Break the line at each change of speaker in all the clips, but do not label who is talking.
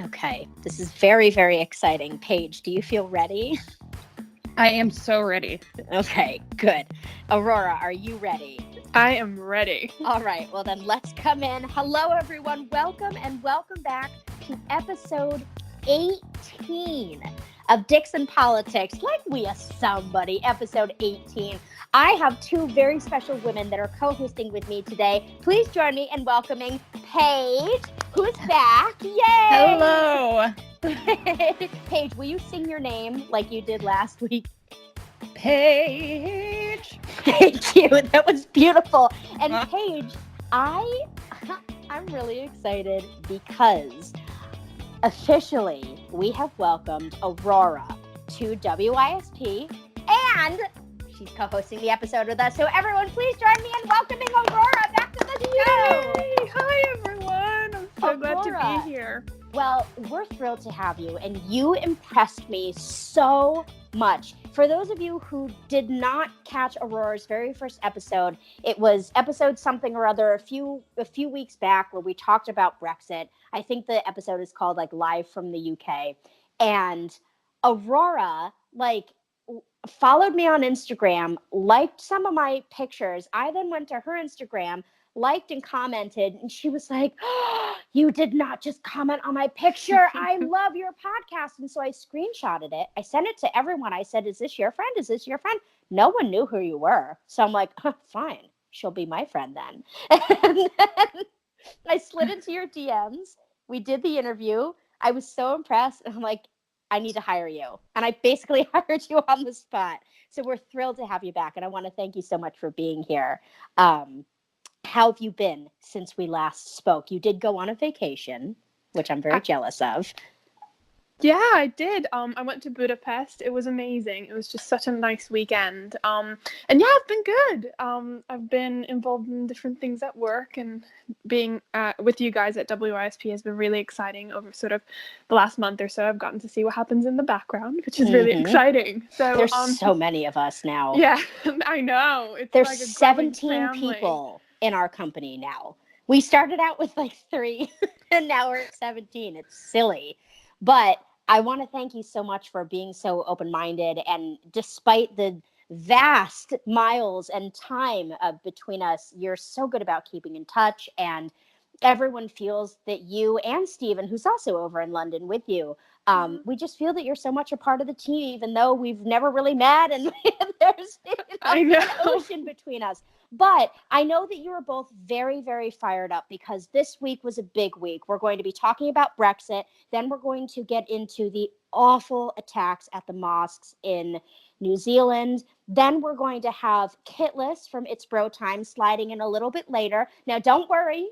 Okay, this is very, very exciting. Paige, do you feel ready?
I am so ready.
Okay, good. Aurora, are you ready?
I am ready.
All right, well then let's come in. Hello everyone, welcome and welcome back to episode 18 of Dixon Politics. Like we a somebody, episode 18. I have two very special women that are co-hosting with me today. Please join me in welcoming Paige, who's back. Yay!
Hello.
Paige, will you sing your name like you did last week?
Paige.
Thank you. That was beautiful. And Paige, I'm really excited because officially we have welcomed Aurora to WISP, and she's co-hosting the episode with us. So everyone, please join me in welcoming Aurora back to the show.
Yay! Hi everyone. I'm so glad to be here.
Well, we're thrilled to have you, and you impressed me so much. For those of you who did not catch Aurora's very first episode, it was episode something or other a few weeks back where we talked about Brexit. I think the episode is called like Live from the UK. And Aurora followed me on Instagram, liked some of my pictures. I then went to her Instagram, liked and commented, and she was like, oh, you did not just comment on my picture. I love your podcast. And so I screenshotted it. I sent it to everyone. I said, is this your friend? Is this your friend? No one knew who you were. So I'm like, fine, she'll be my friend then. And then I slid into your DMs. We did the interview. I was so impressed. And I'm like, I need to hire you. And I basically hired you on the spot. So we're thrilled to have you back. And I want to thank you so much for being here. How have you been since we last spoke? You did go on a vacation, which I'm very jealous of.
Yeah, I did. I went to Budapest. It was amazing. It was just such a nice weekend. And yeah, I've been good. I've been involved in different things at work, and being with you guys at WISP has been really exciting over sort of the last month or so. I've gotten to see what happens in the background, which is really exciting. So
there's so many of us now.
Yeah, I know. It's
there's
like a
17 people in our company now. We started out with like 3 and now we're at 17. It's silly. But I want to thank you so much for being so open-minded. And despite the vast miles and time between us, you're so good about keeping in touch. And everyone feels that you and Stephen, who's also over in London with you, we just feel that you're so much a part of the team, even though we've never really met and there's an ocean between us. But I know that you are both very, very fired up because this week was a big week. We're going to be talking about Brexit. Then we're going to get into the awful attacks at the mosques in New Zealand. Then we're going to have Kitlas from It's Bro Time sliding in a little bit later. Now, don't worry.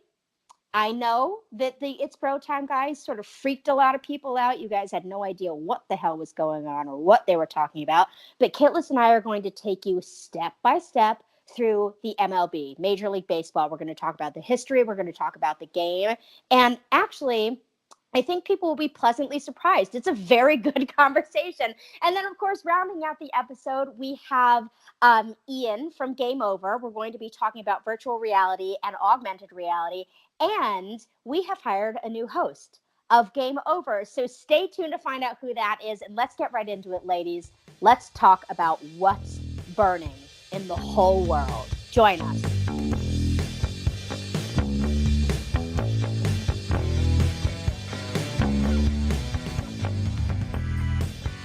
I know that the It's Bro Time guys sort of freaked a lot of people out. You guys had no idea what the hell was going on or what they were talking about. But Kitlas and I are going to take you step by step through the MLB, Major League Baseball. We're going to talk about the history. We're going to talk about the game. And actually, I think people will be pleasantly surprised. It's a very good conversation. And then, of course, rounding out the episode, we have Ian from Game Over. We're going to be talking about virtual reality and augmented reality. And we have hired a new host of Game Over. So stay tuned to find out who that is. And let's get right into it, ladies. Let's talk about what's burning in the whole world. Join us.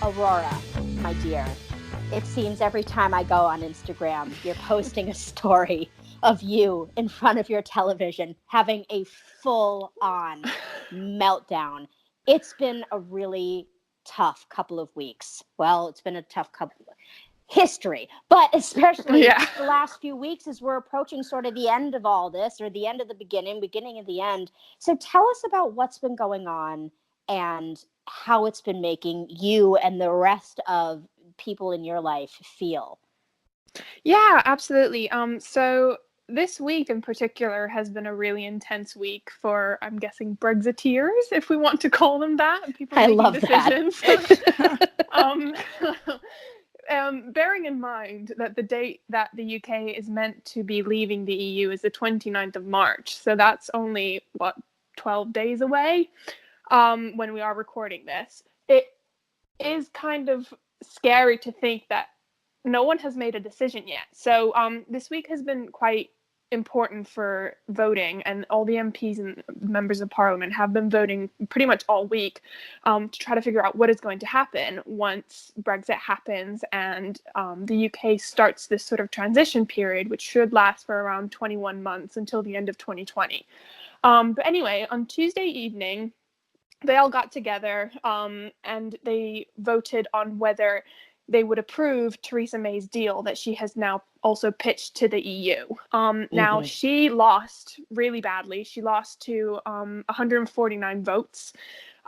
Aurora, my dear, it seems every time I go on Instagram, you're posting a story of you in front of your television having a full-on meltdown. It's been a really tough couple of weeks. Well, it's been a tough history, but especially the last few weeks as we're approaching sort of the end of all this, or the end of the beginning of the end. So tell us about what's been going on and how it's been making you and the rest of people in your life feel.
Yeah, absolutely. So this week in particular has been a really intense week for, I'm guessing, Brexiteers, if we want to call them that. People making decisions. Bearing in mind that the date that the UK is meant to be leaving the EU is the 29th of March. So that's only, 12 days away. when we are recording this. It is kind of scary to think that no one has made a decision yet. So this week has been quite important for voting, and all the MPs and members of Parliament have been voting pretty much all week to try to figure out what is going to happen once Brexit happens and the UK starts this sort of transition period, which should last for around 21 months until the end of 2020. But anyway, on Tuesday evening, they all got together and they voted on whether they would approve Theresa May's deal that she has now also pitched to the EU. Now, she lost really badly. She lost to 149 votes.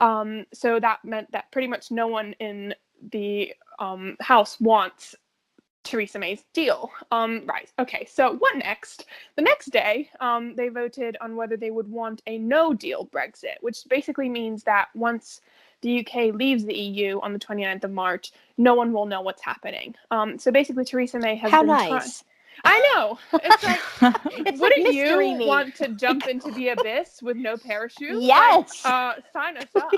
So that meant that pretty much no one in the House wants Theresa May's deal. Right. Okay. So what next? The next day, they voted on whether they would want a no-deal Brexit, which basically means that once the UK leaves the EU on the 29th of March, no one will know what's happening. So basically, Theresa May has
How
been
nice.
I know. It's like,
It's
wouldn't
like
you
me.
want to jump into the abyss with no parachute?
Yes.
Like, sign us up.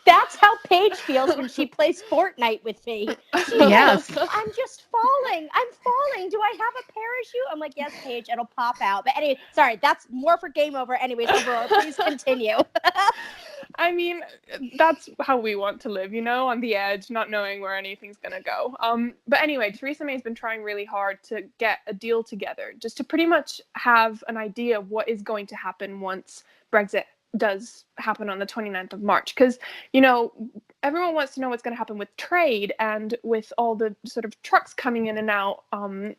That's how Paige feels when she plays Fortnite with me.
Yes.
I'm just falling. I'm falling. Do I have a parachute? I'm like, yes, Paige, it'll pop out. But anyway, sorry, that's more for game over. Anyways, Aurora, please continue.
I mean, that's how we want to live, on the edge, not knowing where anything's going to go. But anyway, Theresa May's been trying really hard to get a deal together, just to pretty much have an idea of what is going to happen once Brexit does happen on the 29th of March. Because, everyone wants to know what's going to happen with trade and with all the sort of trucks coming in and out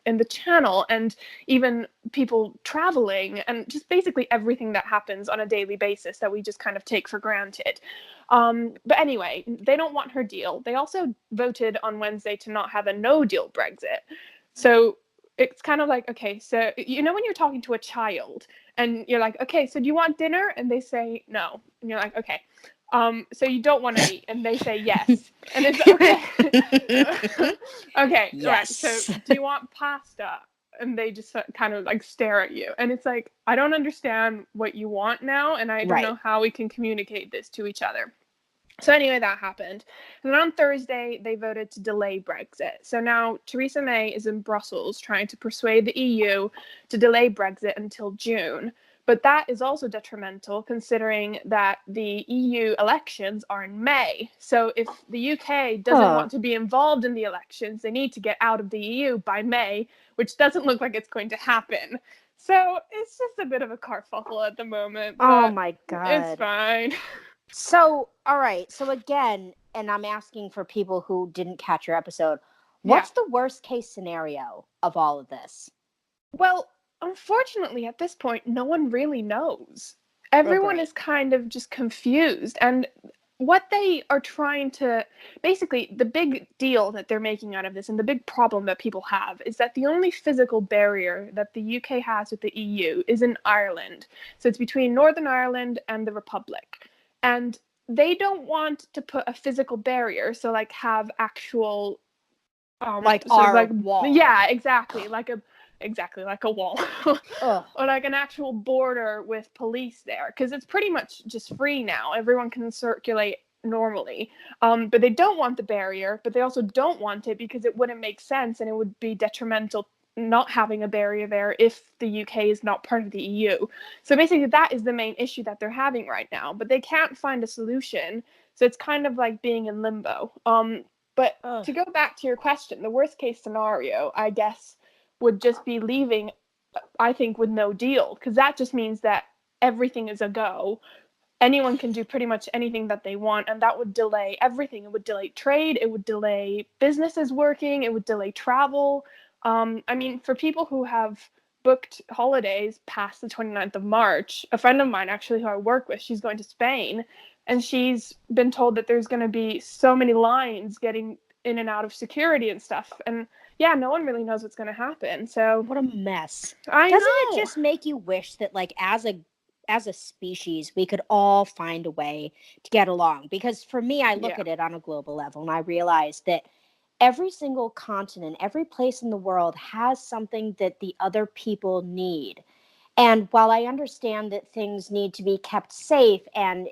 in the channel, and even people traveling, and just basically everything that happens on a daily basis that we just kind of take for granted. But anyway, they don't want her deal. They also voted on Wednesday to not have a no-deal Brexit. So it's kind of like, okay, so when you're talking to a child and you're like, okay, so do you want dinner? And they say no. And you're like, okay. So you don't want to eat, and they say yes, and it's okay. Okay,
yes.
Right. So do you want pasta? And they just kind of like stare at you, and it's like, I don't understand what you want now, and I don't know how we can communicate this to each other. So anyway, that happened. And then on Thursday, they voted to delay Brexit. So now Theresa May is in Brussels trying to persuade the EU to delay Brexit until June. But that is also detrimental, considering that the EU elections are in May. So if the UK doesn't want to be involved in the elections, they need to get out of the EU by May, which doesn't look like it's going to happen. So it's just a bit of a kerfuffle at the moment.
Oh my God.
It's fine.
So, all right. So again, and I'm asking for people who didn't catch your episode, what's the worst case scenario of all of this?
Well, unfortunately, at this point, no one really knows. Everyone is kind of just confused. And what they are trying to, basically, the big deal that they're making out of this, and the big problem that people have, is that the only physical barrier that the UK has with the EU is in Ireland. So it's between Northern Ireland and the Republic. And they don't want to put a physical barrier, so like have actual
like our wall.
Yeah, exactly. Like a wall. Or like an actual border with police there, because it's pretty much just free now. Everyone can circulate normally. But they don't want the barrier, but they also don't want it because it wouldn't make sense, and it would be detrimental not having a barrier there if the UK is not part of the EU. So basically that is the main issue that they're having right now, but they can't find a solution. So it's kind of like being in limbo. But to go back to your question, the worst case scenario, I guess, would just be leaving, I think, with no deal, because that just means that everything is a go. Anyone can do pretty much anything that they want, and that would delay everything. It would delay trade, it would delay businesses working, it would delay travel. I mean, for people who have booked holidays past the 29th of March, a friend of mine actually who I work with, she's going to Spain, and she's been told that there's going to be so many lines getting in and out of security and stuff. And yeah, no one really knows what's going to happen. So
what a mess.
Doesn't
it just make you wish that, like, as a species, we could all find a way to get along? Because for me, I look at it on a global level, and I realize that every single continent, every place in the world has something that the other people need. And while I understand that things need to be kept safe and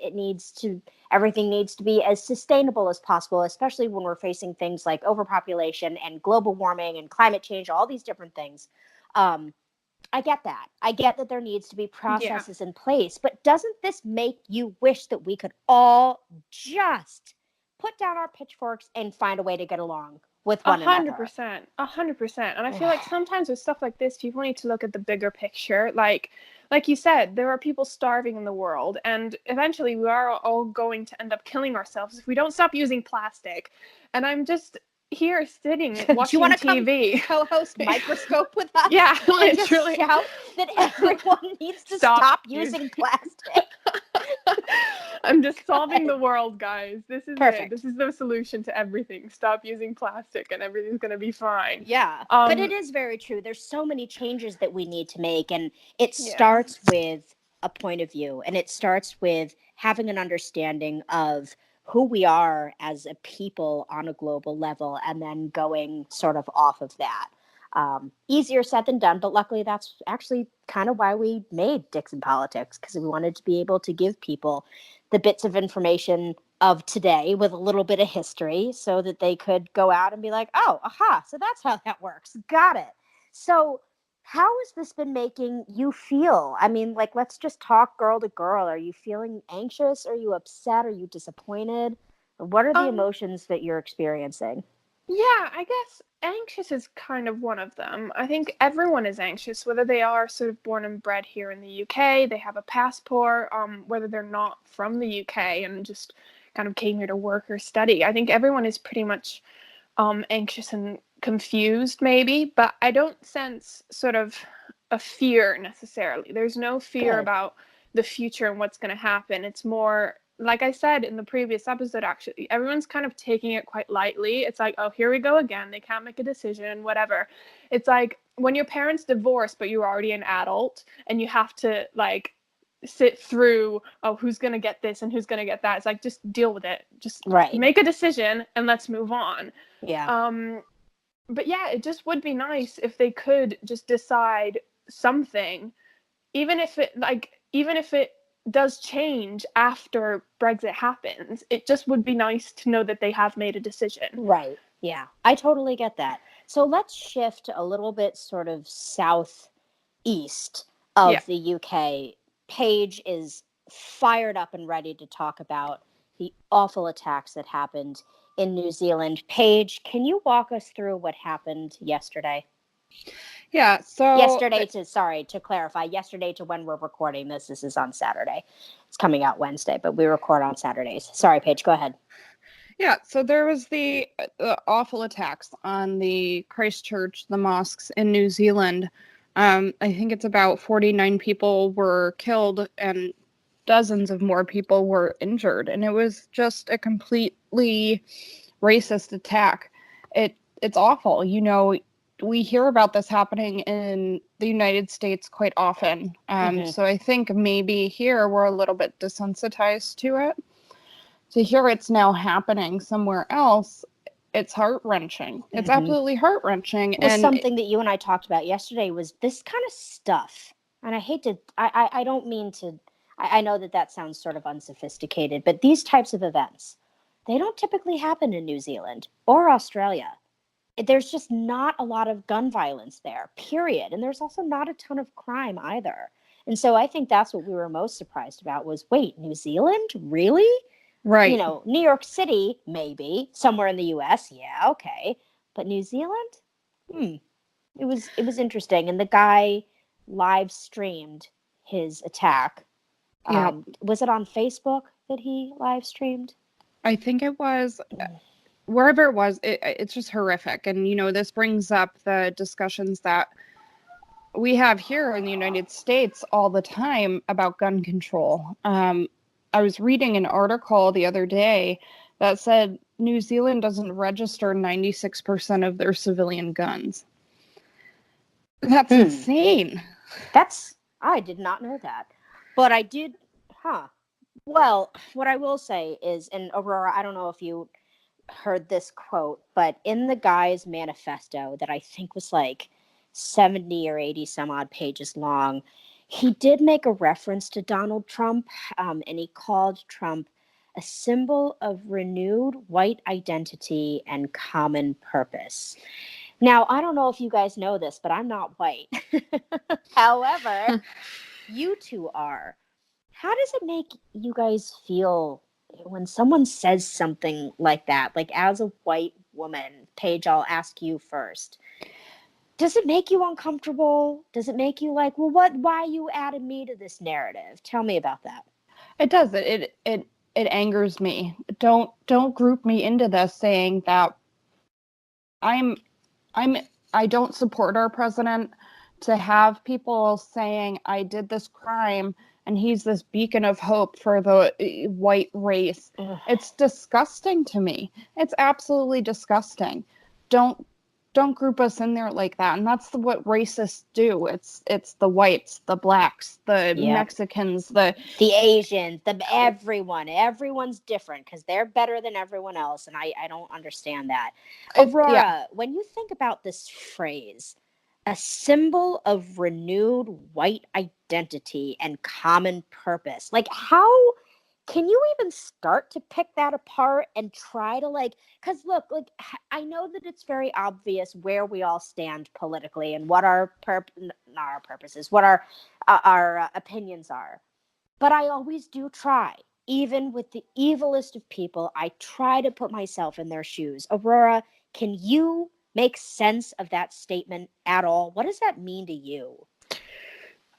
everything needs to be as sustainable as possible, especially when we're facing things like overpopulation and global warming and climate change, all these different things. I get that. I get that there needs to be
Yeah.
processes in place, but doesn't this make you wish that we could all just put down our pitchforks and find a way to get along with one another?
100%, 100%. And I feel like sometimes with stuff like this, people need to look at the bigger picture. Like you said, there are people starving in the world, and eventually we are all going to end up killing ourselves if we don't stop using plastic. And I'm just here sitting
Do you
watching
want to come
TV.
co-host Microscope with us?
Yeah,
And just
literally.
shout that everyone needs to stop using plastic.
I'm just solving the world, guys. This is
Perfect.
it. This is the solution to everything. Stop using plastic and everything's going to be fine.
Yeah. But it is very true. There's so many changes that we need to make, and it starts with a point of view, and it starts with having an understanding of who we are as a people on a global level, and then going sort of off of that. Easier said than done, but luckily that's actually kind of why we made Dixon Politics, because we wanted to be able to give people the bits of information of today with a little bit of history so that they could go out and be like, oh, aha, so that's how that works. Got it. So how has this been making you feel? I mean, like, let's just talk girl to girl. Are you feeling anxious? Are you upset? Are you disappointed? What are the emotions that you're experiencing?
Yeah, I guess anxious is kind of one of them. I think everyone is anxious, whether they are sort of born and bred here in the UK, they have a passport, whether they're not from the UK and just kind of came here to work or study. I think everyone is pretty much anxious and confused, maybe, but I don't sense sort of a fear necessarily. There's no fear about the future and what's going to happen. It's more, like I said in the previous episode, actually, everyone's kind of taking it quite lightly. It's like, oh, here we go again. They can't make a decision, whatever. It's like when your parents divorce, but you're already an adult and you have to like sit through, oh, who's going to get this and who's going to get that. It's like, just deal with it. Just make a decision and let's move on.
Yeah.
But yeah, it just would be nice if they could just decide something, even if it does change after Brexit happens. It just would be nice to know that they have made a decision.
Right. Yeah, I totally get that. So let's shift a little bit sort of southeast of the UK. Paige is fired up and ready to talk about the awful attacks that happened in New Zealand. Paige, can you walk us through what happened yesterday?
Yeah, so
to clarify, yesterday to when we're recording this is on Saturday. It's coming out Wednesday, but we record on Saturdays. Sorry, Paige, go ahead.
Yeah, so there was the awful attacks on the Christchurch, the mosques in New Zealand. I think it's about 49 people were killed and dozens of more people were injured. And it was just a completely racist attack. It's awful. You know, we hear about this happening in the United States quite often. So I think maybe here we're a little bit desensitized to it. To hear it's now happening somewhere else, it's heart-wrenching. It's absolutely heart-wrenching.
And something that you and I talked about yesterday was this kind of stuff. And I hate to, I don't mean to, I know that sounds sort of unsophisticated, but these types of events, they don't typically happen in New Zealand or Australia. There's just not a lot of gun violence there, period. And there's also not a ton of crime either. And so I think that's what we were most surprised about was, wait, New Zealand? Really?
Right.
You know, New York City, maybe. Somewhere in the US, yeah, okay. But New Zealand? It was interesting. And the guy live streamed his attack. Was it on Facebook that he live streamed?
I think it was. Wherever it was, it's just horrific. And, you know, this brings up the discussions that we have here in the United States all the time about gun control. I was reading an article the other day that said New Zealand doesn't register 96% of their civilian guns. That's insane.
I did not know that. But I did, Well, what I will say is, and Aurora, I don't know if you heard this quote, but in the guy's manifesto that I think was like 70 or 80 some odd pages long, He did make a reference to Donald Trump, and he called Trump a symbol of renewed white identity and common purpose. Now, I don't know if you guys know this, but I'm not white. However, you two are. How does it make you guys feel when someone says something like that? Like, as a white woman, Paige, I'll ask you first. Does it make you uncomfortable? Does it make you like, well, why you added me to this narrative? Tell me about that.
It does. It angers me. Don't group me into this, saying that I don't support our president. To have people saying I did this crime and he's this beacon of hope for the white race.
Ugh.
It's disgusting to me. It's absolutely disgusting. Don't group us in there like that. And that's what racists do. It's the whites, the blacks, the Mexicans, the
Asians, everyone's different because they're better than everyone else. And I don't understand that. Aurora, when you think about this phrase, a symbol of renewed white identity and common purpose, like, how can you even start to pick that apart and try to, like, because look, like, I know that it's very obvious where we all stand politically and what our not our purposes, what our opinions are. But I always do try, even with the evilest of people, I try to put myself in their shoes. Aurora, can you make sense of that statement at all? What does that mean to you?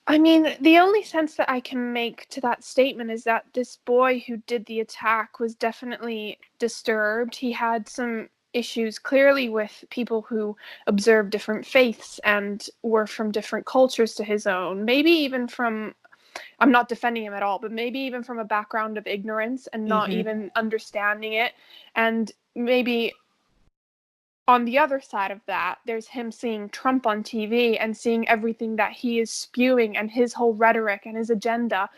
I mean, the only sense that I can make to that statement is that this boy who did the attack was definitely disturbed. He had some issues clearly with people who observed different faiths and were from different cultures to his own. Maybe even from, I'm not defending him at all, but maybe even from a background of ignorance and not even understanding it. And maybe on the other side of that, there's him seeing Trump on TV and seeing everything that he is spewing and his whole rhetoric and his agenda.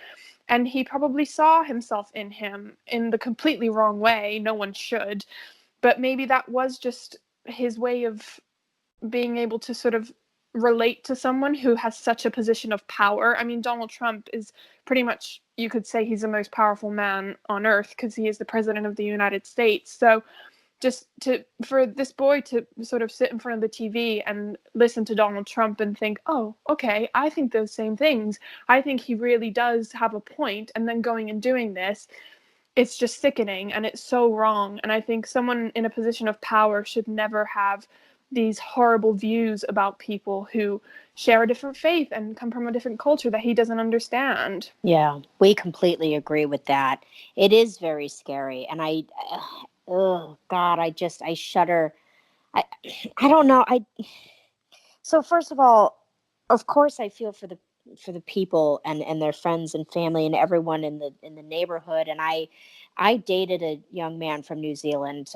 And he probably saw himself in him in the completely wrong way. No one should. But maybe that was just his way of being able to sort of relate to someone who has such a position of power. I mean, Donald Trump is pretty much, you could say he's the most powerful man on earth because he is the president of the United States. So just for this boy to sort of sit in front of the TV and listen to Donald Trump and think, oh, okay, I think those same things. I think he really does have a point. And then going and doing this, it's just sickening and it's so wrong. And I think someone in a position of power should never have these horrible views about people who share a different faith and come from a different culture that he doesn't understand.
Yeah, we completely agree with that. It is very scary. And oh God, I shudder. I don't know. So first of all, of course I feel for the people and their friends and family and everyone in the neighborhood. And I dated a young man from New Zealand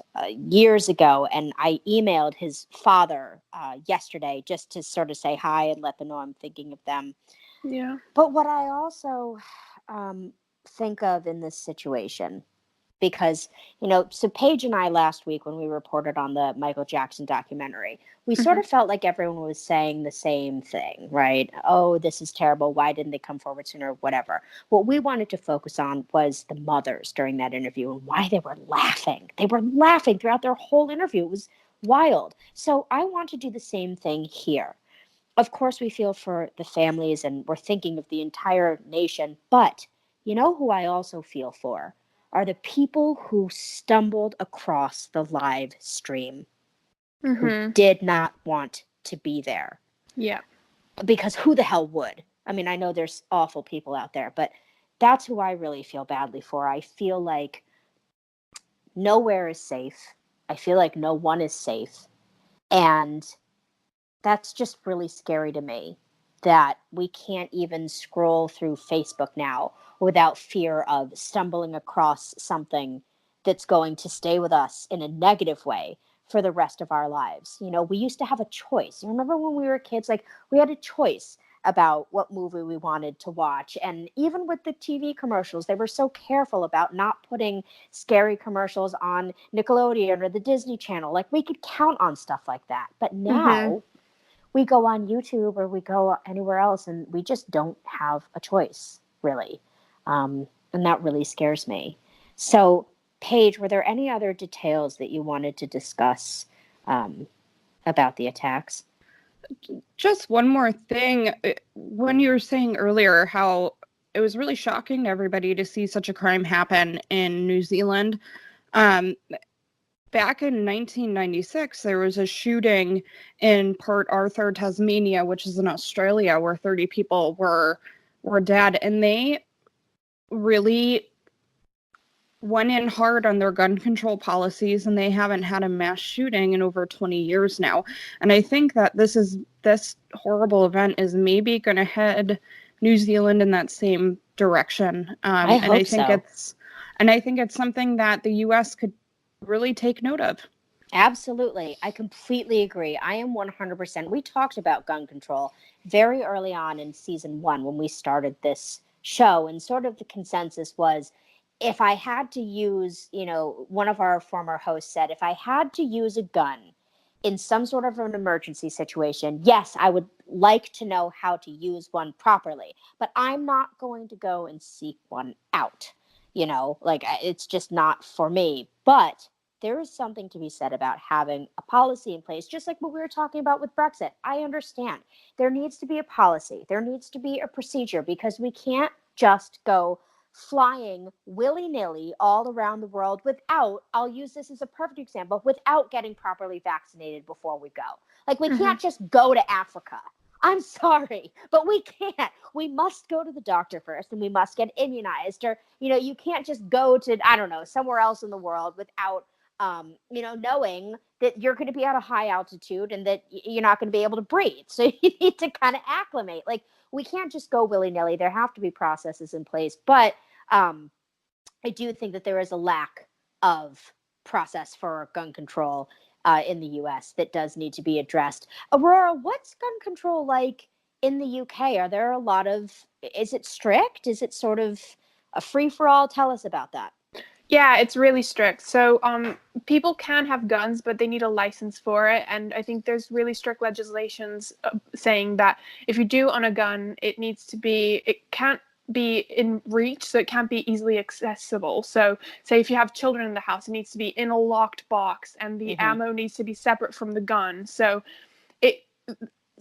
years ago, and I emailed his father yesterday just to sort of say hi and let them know I'm thinking of them.
Yeah.
But what I also think of in this situation, because, so Paige and I last week when we reported on the Michael Jackson documentary, we sort of felt like everyone was saying the same thing, right? Oh, this is terrible. Why didn't they come forward sooner? Whatever. What we wanted to focus on was the mothers during that interview and why they were laughing. They were laughing throughout their whole interview. It was wild. So I want to do the same thing here. Of course, we feel for the families and we're thinking of the entire nation. But you know who I also feel for? Are the people who stumbled across the live stream, who did not want to be there.
Yeah.
Because who the hell would? I mean, I know there's awful people out there, but that's who I really feel badly for. I feel like nowhere is safe. I feel like no one is safe. And that's just really scary to me, that we can't even scroll through Facebook now without fear of stumbling across something that's going to stay with us in a negative way for the rest of our lives. We used to have a choice. You remember when we were kids, like, we had a choice about what movie we wanted to watch. And even with the TV commercials, they were so careful about not putting scary commercials on Nickelodeon or the Disney Channel. Like, we could count on stuff like that. But now we go on YouTube or we go anywhere else and we just don't have a choice, really. And that really scares me. So, Paige, were there any other details that you wanted to discuss about the attacks?
Just one more thing. When you were saying earlier how it was really shocking to everybody to see such a crime happen in New Zealand. Back in 1996, there was a shooting in Port Arthur, Tasmania, which is in Australia, where 30 people were dead. And they really went in hard on their gun control policies, and they haven't had a mass shooting in over 20 years now. And I think that this horrible event is maybe going to head New Zealand in that same direction.
I hope so.
And I think it's something that the U.S. could really take note of.
Absolutely. I completely agree. I am 100%. We talked about gun control very early on in season 1 when we started this show, and sort of the consensus was, if I had to use, one of our former hosts said, if I had to use a gun in some sort of an emergency situation, yes, I would like to know how to use one properly, but I'm not going to go and seek one out. It's just not for me. But there is something to be said about having a policy in place, just like what we were talking about with Brexit. I understand there needs to be a policy. There needs to be a procedure, because we can't just go flying willy-nilly all around the world without, I'll use this as a perfect example, without getting properly vaccinated before we go. Like, we can't just go to Africa. I'm sorry, but we can't. We must go to the doctor first, and we must get immunized. Or, you can't just go to, I don't know, somewhere else in the world without, knowing that you're going to be at a high altitude and that you're not going to be able to breathe. So you need to kind of acclimate. Like, we can't just go willy-nilly. There have to be processes in place. But I do think that there is a lack of process for gun control in the U.S. that does need to be addressed. Aurora, what's gun control like in the U.K.? Are there a lot of, is it strict? Is it sort of a free-for-all? Tell us about that.
Yeah, it's really strict. So people can have guns, but they need a license for it. And I think there's really strict legislations saying that if you do own a gun, it can't be in reach, so it can't be easily accessible. So say if you have children in the house, it needs to be in a locked box, and the ammo needs to be separate from the gun. So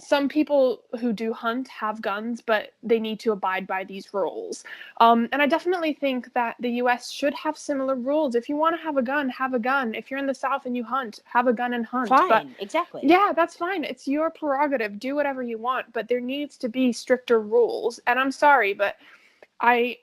some people who do hunt have guns, but they need to abide by these rules. And I definitely think that the US should have similar rules. If you want to have a gun, have a gun. If you're in the South and you hunt, have a gun and hunt.
Fine, exactly.
Yeah, that's fine. It's your prerogative. Do whatever you want, but there needs to be stricter rules. And I'm sorry, but I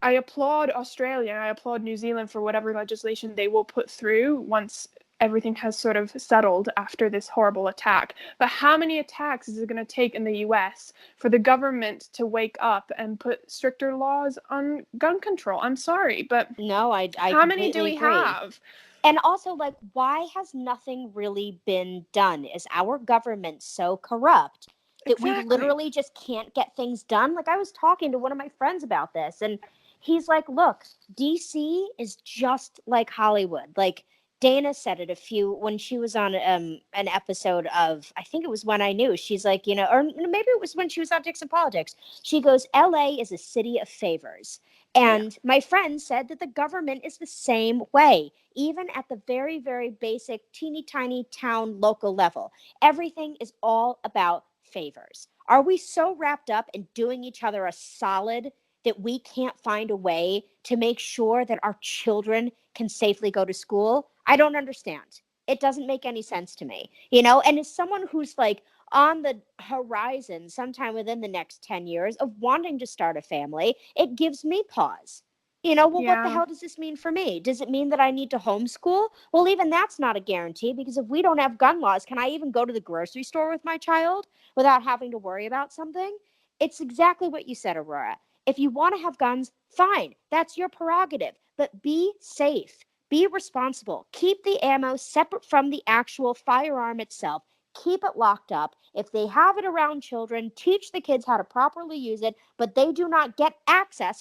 applaud Australia and I applaud New Zealand for whatever legislation they will put through once everything has sort of settled after this horrible attack. But how many attacks is it going to take in the US for the government to wake up and put stricter laws on gun control? I'm sorry, but
no, I
how many do we have?
And also, like, why has nothing really been done? Is our government so corrupt that we literally just can't get things done? Like, I was talking to one of my friends about this, and he's like, look, DC is just like Hollywood. Like, Dana said it when she was on an episode of, I think it was When I Knew. She's like, or maybe it was when she was on Dixon Politics. She goes, LA is a city of favors. And my friend said that the government is the same way, even at the very, very basic, teeny tiny town local level. Everything is all about favors. Are we so wrapped up in doing each other a solid that we can't find a way to make sure that our children can safely go to school? I don't understand. It doesn't make any sense to me, and as someone who's like on the horizon sometime within the next 10 years of wanting to start a family, it gives me pause. What the hell does this mean for me? Does it mean that I need to homeschool? Well, even that's not a guarantee, because if we don't have gun laws, can I even go to the grocery store with my child without having to worry about something? It's exactly what you said, Aurora. If you want to have guns, fine. That's your prerogative. But be safe. Be responsible. Keep the ammo separate from the actual firearm itself. Keep it locked up. If they have it around children, teach the kids how to properly use it, but they do not get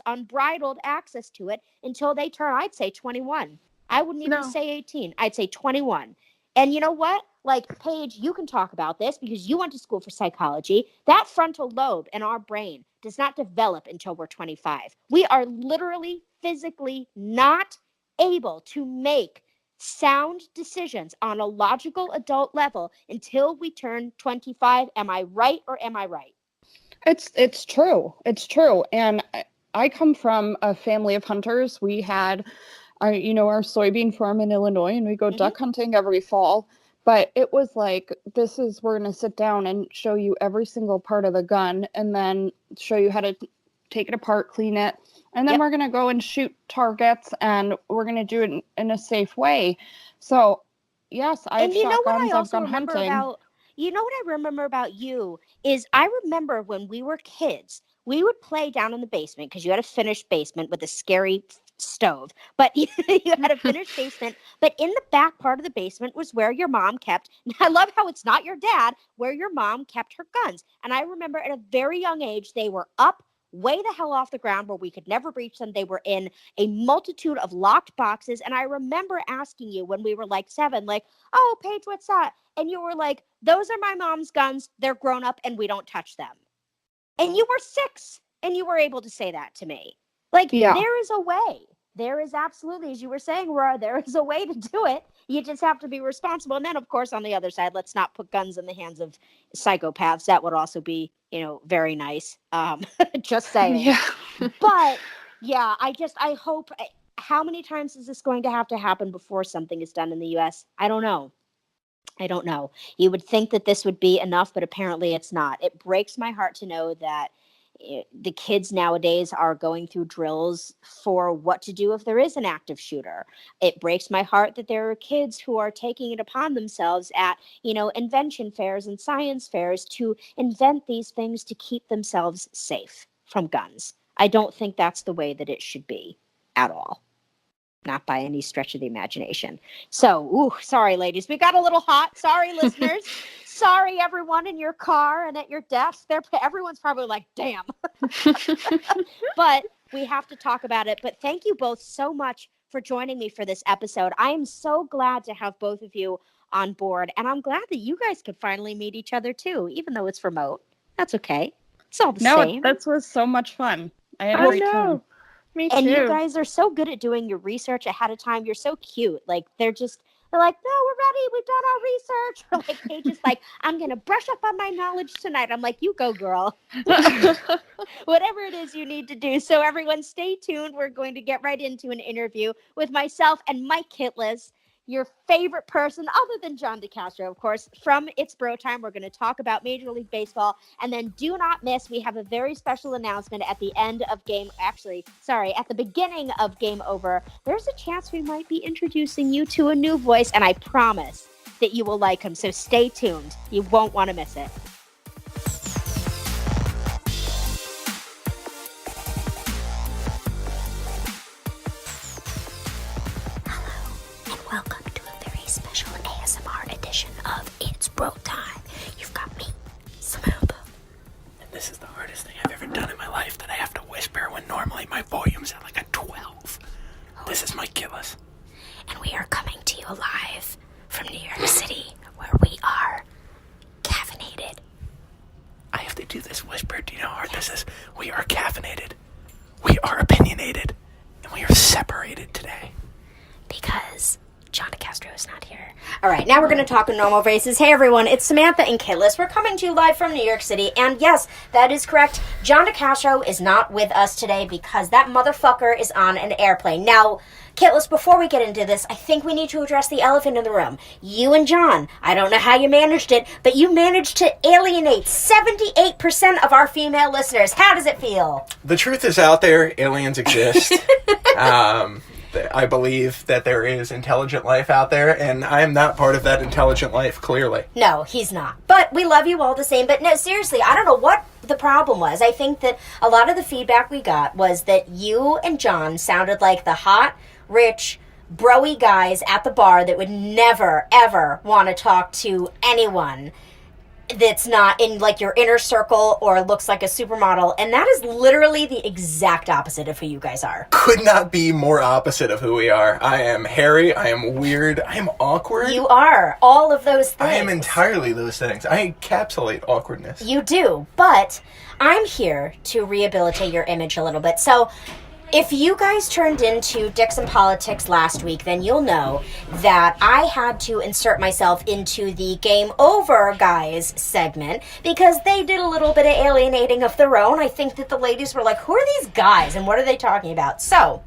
unbridled access to it until they turn, I'd say 21. I wouldn't even say 18. I'd say 21. And you know what? like, Paige, you can talk about this because you went to school for psychology. That frontal lobe in our brain does not develop until we're 25. We are literally physically not able to make sound decisions on a logical adult level until we turn 25. Am I right or am I right?
It's true. It's true. And I come from a family of hunters. We had our soybean farm in Illinois, and we go duck hunting every fall. But it was like, we're going to sit down and show you every single part of the gun and then show you how to take it apart, clean it. And then we're going to go and shoot targets, and we're going to do it in a safe way. So, yes, I've shot guns, I've gone hunting.
You know what I remember about you is I remember when we were kids, we would play down in the basement because you had a finished basement with a scary stove, but you had a finished basement. But in the back part of the basement was where your mom kept, and I love how it's not your dad, where your mom kept her guns. And I remember at a very young age, they were up way the hell off the ground where we could never reach them. They were in a multitude of locked boxes. And I remember asking you when we were like 7, like, oh, Paige, what's that? And you were like, those are my mom's guns. They're grown up and we don't touch them. And you were 6 and you were able to say that to me. Like, there is a way. There is absolutely, as you were saying, Aurora, there is a way to do it. You just have to be responsible. And then, of course, on the other side, let's not put guns in the hands of psychopaths. That would also be, very nice. Just saying. Yeah. But, yeah, I hope, how many times is this going to happen before something is done in the U.S.? I don't know. You would think that this would be enough, but apparently it's not. It breaks my heart to know that the kids nowadays are going through drills for what to do if there is an active shooter. It breaks my heart that there are kids who are taking it upon themselves at, invention fairs and science fairs to invent these things to keep themselves safe from guns. I don't think that's the way that it should be at all. Not by any stretch of the imagination. So, sorry, ladies. We got a little hot. Sorry, listeners. Sorry, everyone in your car and at your desk. Everyone's probably like, damn. But we have to talk about it. But thank you both so much for joining me for this episode. I am so glad to have both of you on board. And I'm glad that you guys could finally meet each other, too, even though it's remote. That's okay. It's all the same.
No, that was so much fun. I had a great time.
Me too.
And you guys are so good at doing your research ahead of time. You're so cute. Like, they're like, no, we're ready. We've done our research. Or like, Paige is like, I'm going to brush up on my knowledge tonight. I'm like, you go, girl. Whatever it is you need to do. So everyone stay tuned. We're going to get right into an interview with myself and Mike Kitlas, your favorite person, other than John DeCastro, of course, from It's Bro Time. We're going to talk about Major League Baseball. And then do not miss, we have a very special announcement at the end of at the beginning of Game Over. There's a chance we might be introducing you to a new voice, and I promise that you will like him. So stay tuned. You won't want to miss it. Welcome to a very special ASMR edition of It's Bro Time. You've got me, Samantha.
And this is the hardest thing I've ever done in my life, that I have to whisper when normally my volume's at like a 12. This is Mike Kitlas.
And we are coming to you live from New York City, where we are caffeinated.
I have to do this whisper. Do you know how hard this is? We are caffeinated. We are opinionated. And we are separated today.
Because John DeCastro is not here. All right, now we're going to talk in normal voices. Hey, everyone, it's Samantha and Kitlas. We're coming to you live from New York City. And yes, that is correct. John DeCastro is not with us today because that motherfucker is on an airplane. Now, Kitlas, before we get into this, I think we need to address the elephant in the room. You and John, I don't know how you managed it, but you managed to alienate 78% of our female listeners. How does it feel?
The truth is out there. Aliens exist. I believe that there is intelligent life out there, and I am not part of that intelligent life, clearly.
No, he's not. But we love you all the same. But no, seriously, I don't know what the problem was. I think that a lot of the feedback we got was that you and John sounded like the hot, rich, bro-y guys at the bar that would never, ever want to talk to anyone that's not in like your inner circle or looks like a supermodel, and that is literally the exact opposite of who you guys are.
Could not be more opposite of who we are. I am hairy, I am weird, I am awkward.
You are all of those things.
I am entirely those things. I encapsulate awkwardness.
You do, but I'm here to rehabilitate your image a little bit. So if you guys turned into Dicks and Politics last week, then you'll know that I had to insert myself into the Game Over Guys segment because they did a little bit of alienating of their own. I think that the ladies were like, who are these guys and what are they talking about? So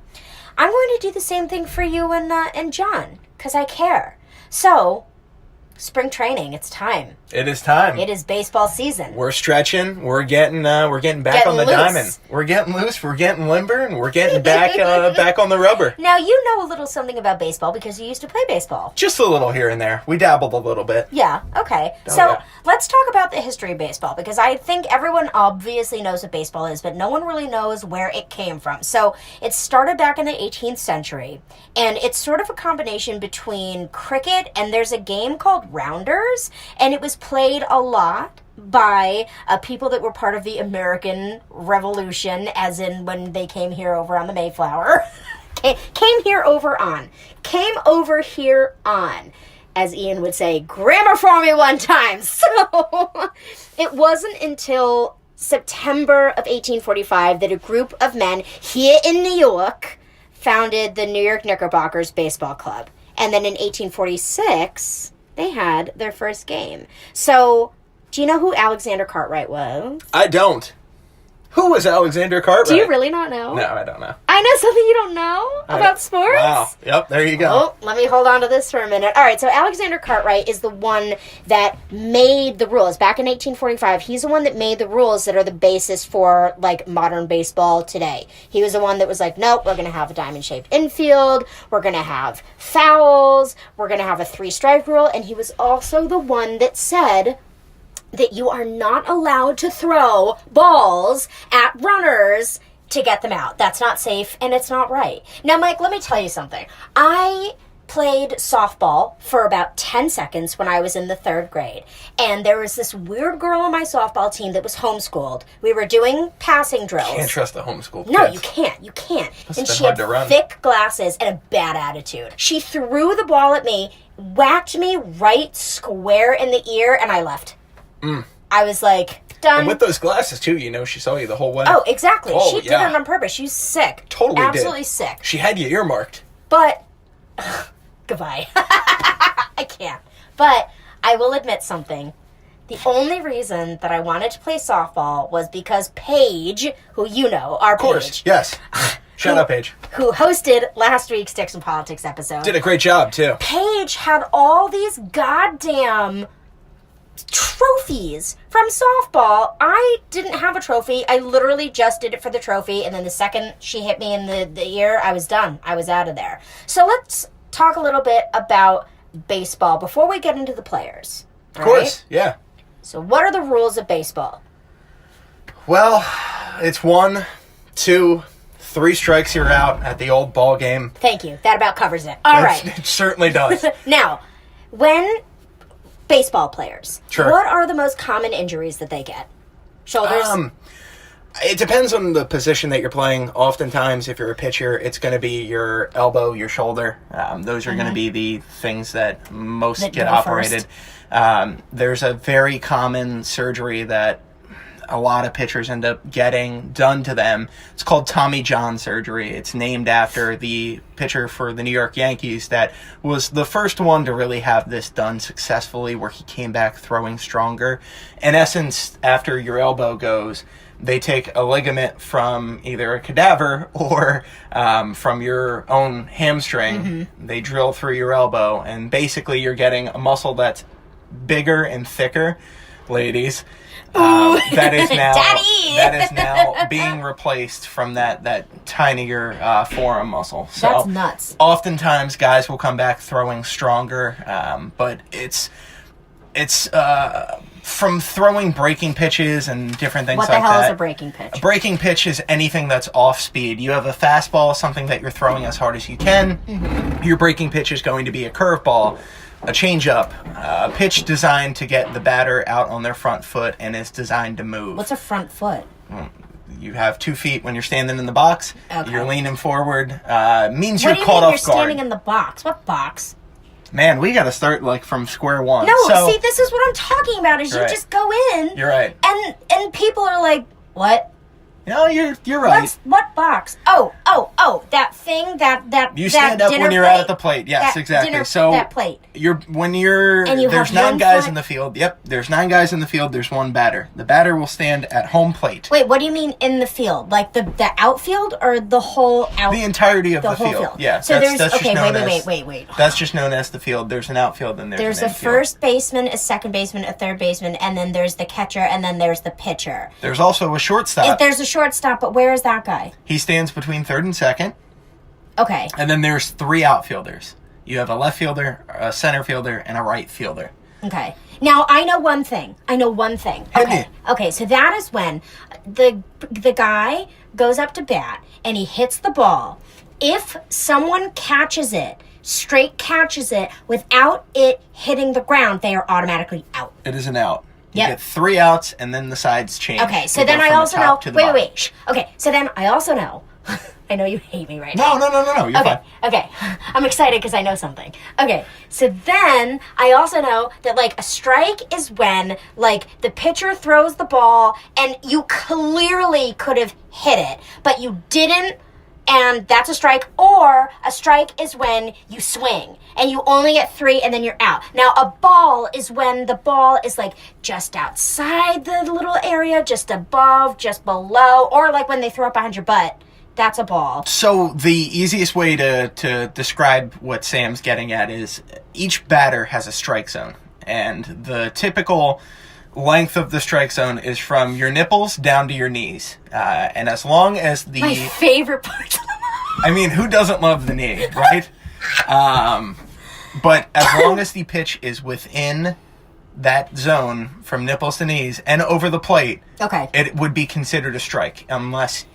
I'm going to do the same thing for you and John because I care. So spring training, it's time.
It is time.
It is baseball season.
We're stretching. We're getting back on the
loose.
diamond. We're getting loose. We're getting limber, and we're getting back back on the rubber.
Now you know a little something about baseball because you used to play baseball.
Just a little here and there. We dabbled a little bit.
Yeah. Okay. Let's talk about the history of baseball because I think everyone obviously knows what baseball is, but no one really knows where it came from. So it started back in the 18th century, and it's sort of a combination between cricket and there's a game called Rounders, and it was played a lot by people that were part of the American Revolution, as in when they came here over on the Mayflower. Came over here on, as Ian would say, grammar for me one time. So it wasn't until September of 1845 that a group of men here in New York founded the New York Knickerbockers Baseball Club. And then in 1846... they had their first game. So, do you know who Alexander Cartwright was?
I don't. Who was Alexander Cartwright?
Do you really not know?
No, I don't know.
I know something you don't know about sports?
Wow. Yep, there you go.
Oh, let me hold on to this for a minute. All right, so Alexander Cartwright is the one that made the rules. Back in 1845, he's the one that made the rules that are the basis for, like, modern baseball today. He was the one that was like, nope, we're going to have a diamond-shaped infield, we're going to have fouls, we're going to have a 3-strike rule, and he was also the one that said that you are not allowed to throw balls at runners to get them out. That's not safe, and it's not right. Now, Mike, let me tell you something. I played softball for about 10 seconds when I was in the 3rd grade, and there was this weird girl on my softball team that was homeschooled. We were doing passing drills.
Can't trust the homeschool kids.
No, you can't. You can't. And she had
run.
thick glasses and a bad attitude. She threw the ball at me, whacked me right square in the ear, and I left. I was like, done.
And with those glasses, too, you know she saw you the whole way.
Oh, exactly.
Oh,
she did it on purpose. She was sick.
Totally
Absolutely
did.
sick.
She had you earmarked.
But, goodbye. I can't. But I will admit something. The only reason that I wanted to play softball was because Paige, who you know, our Paige.
Of course, yes. Shut up, Paige.
Who hosted last week's Dicks and Politics episode.
Did a great job, too.
Paige had all these goddamn trophies from softball. I didn't have a trophy. I literally just did it for the trophy, and then the second she hit me in the ear, I was done. I was out of there. So let's talk a little bit about baseball before we get into the players.
Of course, yeah.
So what are the rules of baseball?
Well, it's 1, 2, 3 strikes, you're out at the old ball game.
Thank you. That about covers it. All right.
It certainly does.
Now, when baseball players,
sure.
What are the most common injuries that they get? Shoulders?
It depends on the position that you're playing. Oftentimes, if you're a pitcher, it's going to be your elbow, your shoulder. Those are going to be the things that most get operated. There's a very common surgery that a lot of pitchers end up getting done to them. It's called Tommy John surgery. It's named after the pitcher for the New York Yankees that was the first one to really have this done successfully, where he came back throwing stronger. In essence, after your elbow goes, they take a ligament from either a cadaver or from your own hamstring. Mm-hmm. They drill through your elbow, and basically you're getting a muscle that's bigger and thicker, ladies. That is now being replaced from that tinier forearm muscle. So
that's nuts.
Oftentimes, guys will come back throwing stronger, but It's from throwing breaking pitches and different things like that.
What the hell is a breaking pitch?
A breaking pitch is anything that's off speed. You have a fastball, something that you're throwing as hard as you can. Mm-hmm. Your breaking pitch is going to be a curveball, a changeup, a pitch designed to get the batter out on their front foot and is designed to move.
What's a front foot?
You have 2 feet when you're standing in the box.
Okay.
You're leaning forward. Means
What
you're
do you
caught
mean
off
you're
guard.
standing in the box? What box?
Man, we got to start from square one.
No,
So,
see, this is what I'm talking about. Is you
Right.
just go in.
You're right.
And people are like, what?
No, you're right.
What box? Oh, that thing, that
You stand up when you're out at the plate. Yes,
That
exactly.
dinner-
So
that plate.
And
you
there's
have
9
one
guys
foot?
in the field. Yep, there's 9 guys in the field. There's 1 batter. The batter will stand at home plate.
Wait, what do you mean in the field? Like the outfield or the whole out?
The entirety of the
whole
field.
field.
Yeah.
So
that's just
okay,
known as,
wait.
That's just known as the field. There's an outfield and
There's
an
a
infield.
first baseman, a second baseman, a third baseman, and then there's the catcher, and then there's the pitcher.
There's also a shortstop.
There's a shortstop, but where is that guy?
He stands between third and second.
Okay.
And then there's 3 outfielders. You have a left fielder, a center fielder, and a right fielder.
Okay. Now I know one thing.
Hit me.
Okay. So that is when the guy goes up to bat and he hits the ball. If someone straight catches it without it hitting the ground, they are automatically out.
It is an out. You
Yep.
get 3 outs, and then the sides change.
Okay. So
You
then
go
I
from the
also know.
top to the bottom.
Wait. Shh. Okay. So then I also know. I know you hate me right now.
No. You're fine.
Okay. I'm excited because I know something. Okay. So then I also know that like a strike is when like the pitcher throws the ball and you clearly could have hit it, but you didn't, and that's a strike. Or a strike is when you swing and you only get 3 and then you're out. Now a ball is when the ball is like just outside the little area, just above, just below, or like when they throw it behind your butt. That's a ball.
So the easiest way to describe what Sam's getting at is each batter has a strike zone. And the typical length of the strike zone is from your nipples down to your knees. And as long as the...
My favorite part.
I mean, who doesn't love the knee, right? But as long as the pitch is within that zone from nipples to knees and over the plate,
Okay.
it would be considered a strike unless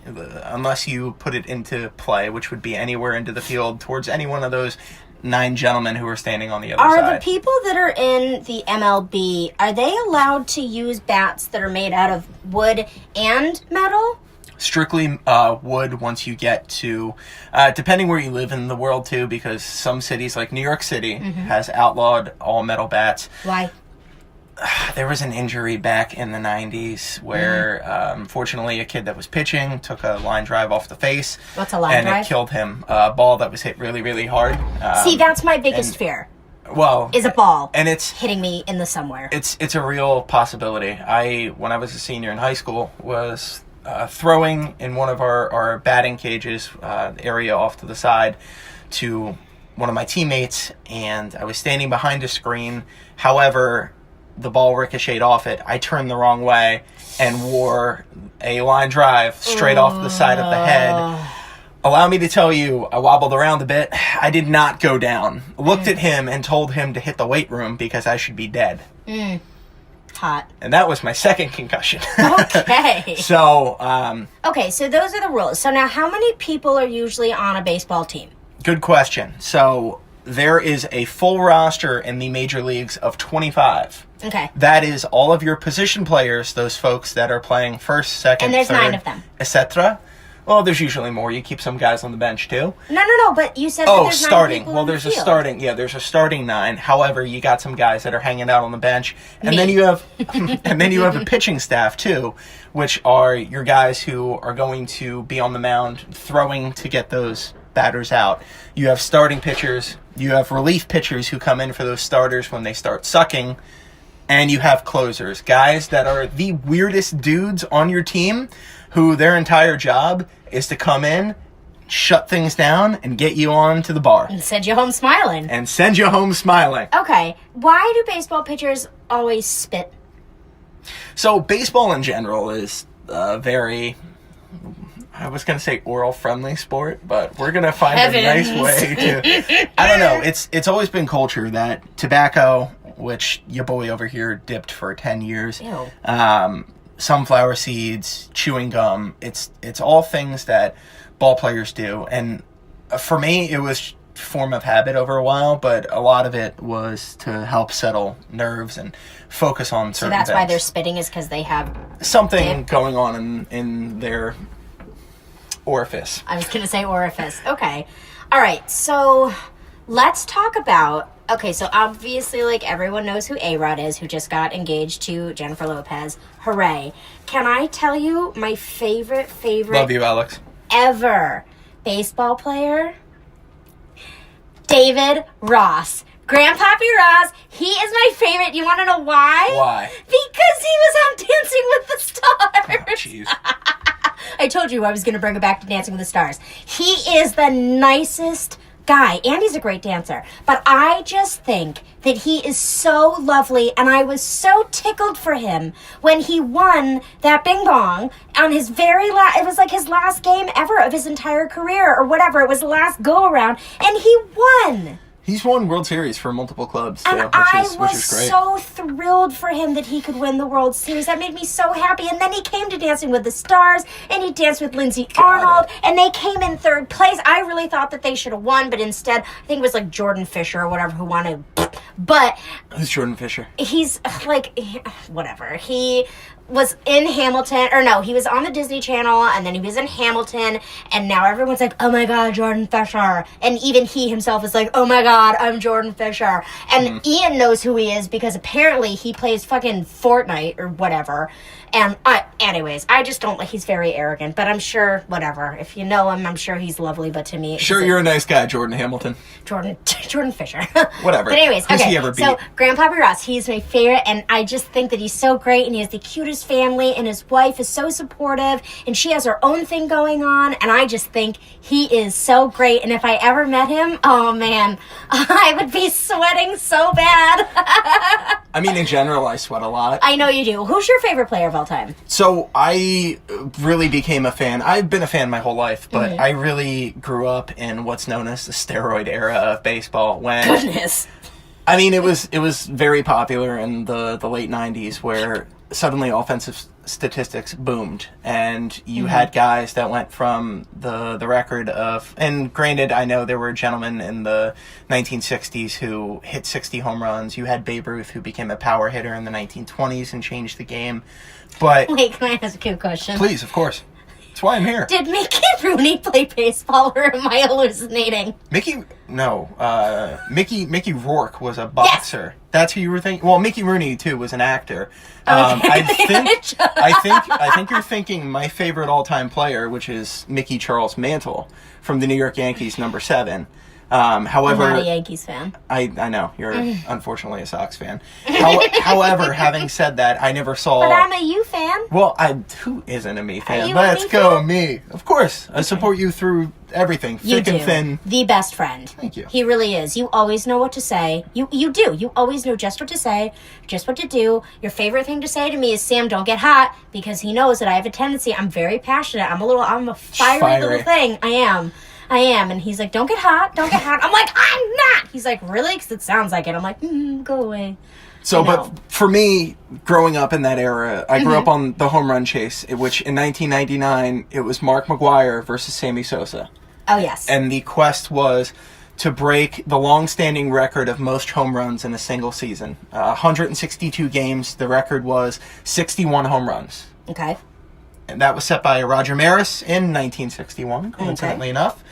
you put it into play, which would be anywhere into the field towards any one of those 9 gentlemen who are standing on the other side.
Are the people that are in the MLB, are they allowed to use bats that are made out of wood and metal?
Strictly wood once you get to, depending where you live in the world too, because some cities like New York City has outlawed all metal bats.
Why?
There was an injury back in the 90s where, unfortunately, a kid that was pitching took a line drive off the face.
What's a line drive?
And it killed him. A ball that was hit really, really hard.
See, that's my biggest fear,
Well,
is a ball
and it's
hitting me in the somewhere.
it's a real possibility. When I was a senior in high school, was throwing in one of our batting cages area off to the side to one of my teammates, and I was standing behind a screen. However, the ball ricocheted off it. I turned the wrong way and wore a line drive straight off the side of the head. Allow me to tell you, I wobbled around a bit. I did not go down. Looked at him and told him to hit the weight room because I should be dead.
Hot.
And that was my second concussion.
Okay.
So,
Okay, so those are the rules. So now how many people are usually on a baseball team?
good question. So, there is a full roster in the major leagues of 25.
Okay.
That is all of your position players, those folks that are playing first, second,
And there's
third,
9 of them.
etc. Well, there's usually more. You keep some guys on the bench too.
No, but you said that
Oh,
there's 9
starting.
people
Well,
in the
there's a
field.
starting. Yeah, there's a starting 9. However, you got some guys that are hanging out on the bench, and
Me.
then you have, and then you have a pitching staff too, which are your guys who are going to be on the mound throwing to get those batters out. You have starting pitchers. You have relief pitchers who come in for those starters when they start sucking. And you have closers, guys that are the weirdest dudes on your team who their entire job is to come in, shut things down, and get you on to the bar.
And send you home smiling.
And send you home smiling.
Okay, why do baseball pitchers always spit?
So baseball in general is very... I was going to say oral-friendly sport, but we're going to find a nice way to... I don't know. It's always been culture that tobacco, which your boy over here dipped for 10 years, sunflower seeds, chewing gum, it's all things that ball players do. And for me, it was form of habit over a while, but a lot of it was to help settle nerves and focus on certain things.
So that's why they're spitting, is because they have...
something going on in their orifice.
I was going to say orifice. Okay. All right. So let's talk about... Okay, so obviously, like, everyone knows who A-Rod is, who just got engaged to Jennifer Lopez. Hooray. Can I tell you my favorite...
Love you, Alex.
Ever baseball player? David Ross. Grandpappy Ross. He is my favorite. You want to know why?
Why?
Because he was on Dancing with the Stars.
Oh, jeez.
I told you I was going to bring it back to Dancing with the Stars. He is the nicest guy, and he's a great dancer. But I just think that he is so lovely, and I was so tickled for him when he won that Bing Bong on his very last... It was like his last game ever of his entire career, or whatever. It was the last go-around, and he won.
He's won World Series for multiple clubs, too,
And
which is great.
so thrilled for him that he could win the World Series. That made me so happy. And then he came to Dancing with the Stars, and he danced with Lindsay Arnold, and they came in third place. I really thought that they should have won, but instead, I think it was like Jordan Fisher or whatever who wanted. But
Who's Jordan Fisher?
he's like, whatever. He was in Hamilton, or no, he was on the Disney Channel, and then he was in Hamilton, and now everyone's like, oh my god, Jordan Fisher. And even he himself is like, oh my god, I'm Jordan Fisher. And Ian knows who he is because apparently he plays fucking Fortnite or whatever. And anyways, I just don't like, he's very arrogant, but I'm sure, whatever. If you know him, I'm sure he's lovely, but to me...
Sure, you're a nice guy, Jordan Hamilton.
Jordan Fisher.
Whatever.
But anyways,
Who's
okay,
he ever beat?
so Grandpappy Ross, he's my favorite, and I just think that he's so great, and he has the cutest family, and his wife is so supportive, and she has her own thing going on, and I just think he is so great, and if I ever met him, oh man, I would be sweating so bad.
I mean, in general, I sweat a lot.
I know you do. Who's your favorite player of all time?
So I really became a fan. I've been a fan my whole life, but I really grew up in what's known as the steroid era of baseball. When
Goodness.
I mean, it was very popular in the late 90s, where suddenly offensive statistics boomed, and you had guys that went from the record of, and granted, I know there were gentlemen in the 1960s who hit 60 home runs. You had Babe Ruth, who became a power hitter in the 1920s and changed the game. But
Wait, can I ask you a question?
please, of course. That's why I'm here.
Did Mickey Rooney play baseball, or am I hallucinating?
Mickey Rourke was a boxer. Yes. That's who you were thinking. Well, Mickey Rooney too was an actor. I think you're thinking my favorite all-time player, which is Mickey Charles Mantle from the New York Yankees, number 7. However,
I'm not a Yankees fan.
I know you're unfortunately a Sox fan. However, having said that, I never saw.
But I'm a U fan.
Well, who isn't a me fan?
You
Let's
a me
go
fan?
Me. Of course, I support you through everything, thick and thin.
The best friend.
Thank you.
He really is. You always know what to say. You do. You always know just what to say, just what to do. Your favorite thing to say to me is, Sam, don't get hot, because he knows that I have a tendency. I'm very passionate. I'm a fiery little thing. I am. And he's like, don't get hot. I'm like, I'm not. He's like, really? Because it sounds like it. I'm like, go away.
So, but for me, growing up in that era, I grew up on the home run chase, which in 1999, it was Mark McGwire versus Sammy Sosa.
Oh, yes.
And the quest was to break the long-standing record of most home runs in a single season. 162 games, the record was 61 home runs.
Okay.
And that was set by Roger Maris in 1961, coincidentally enough.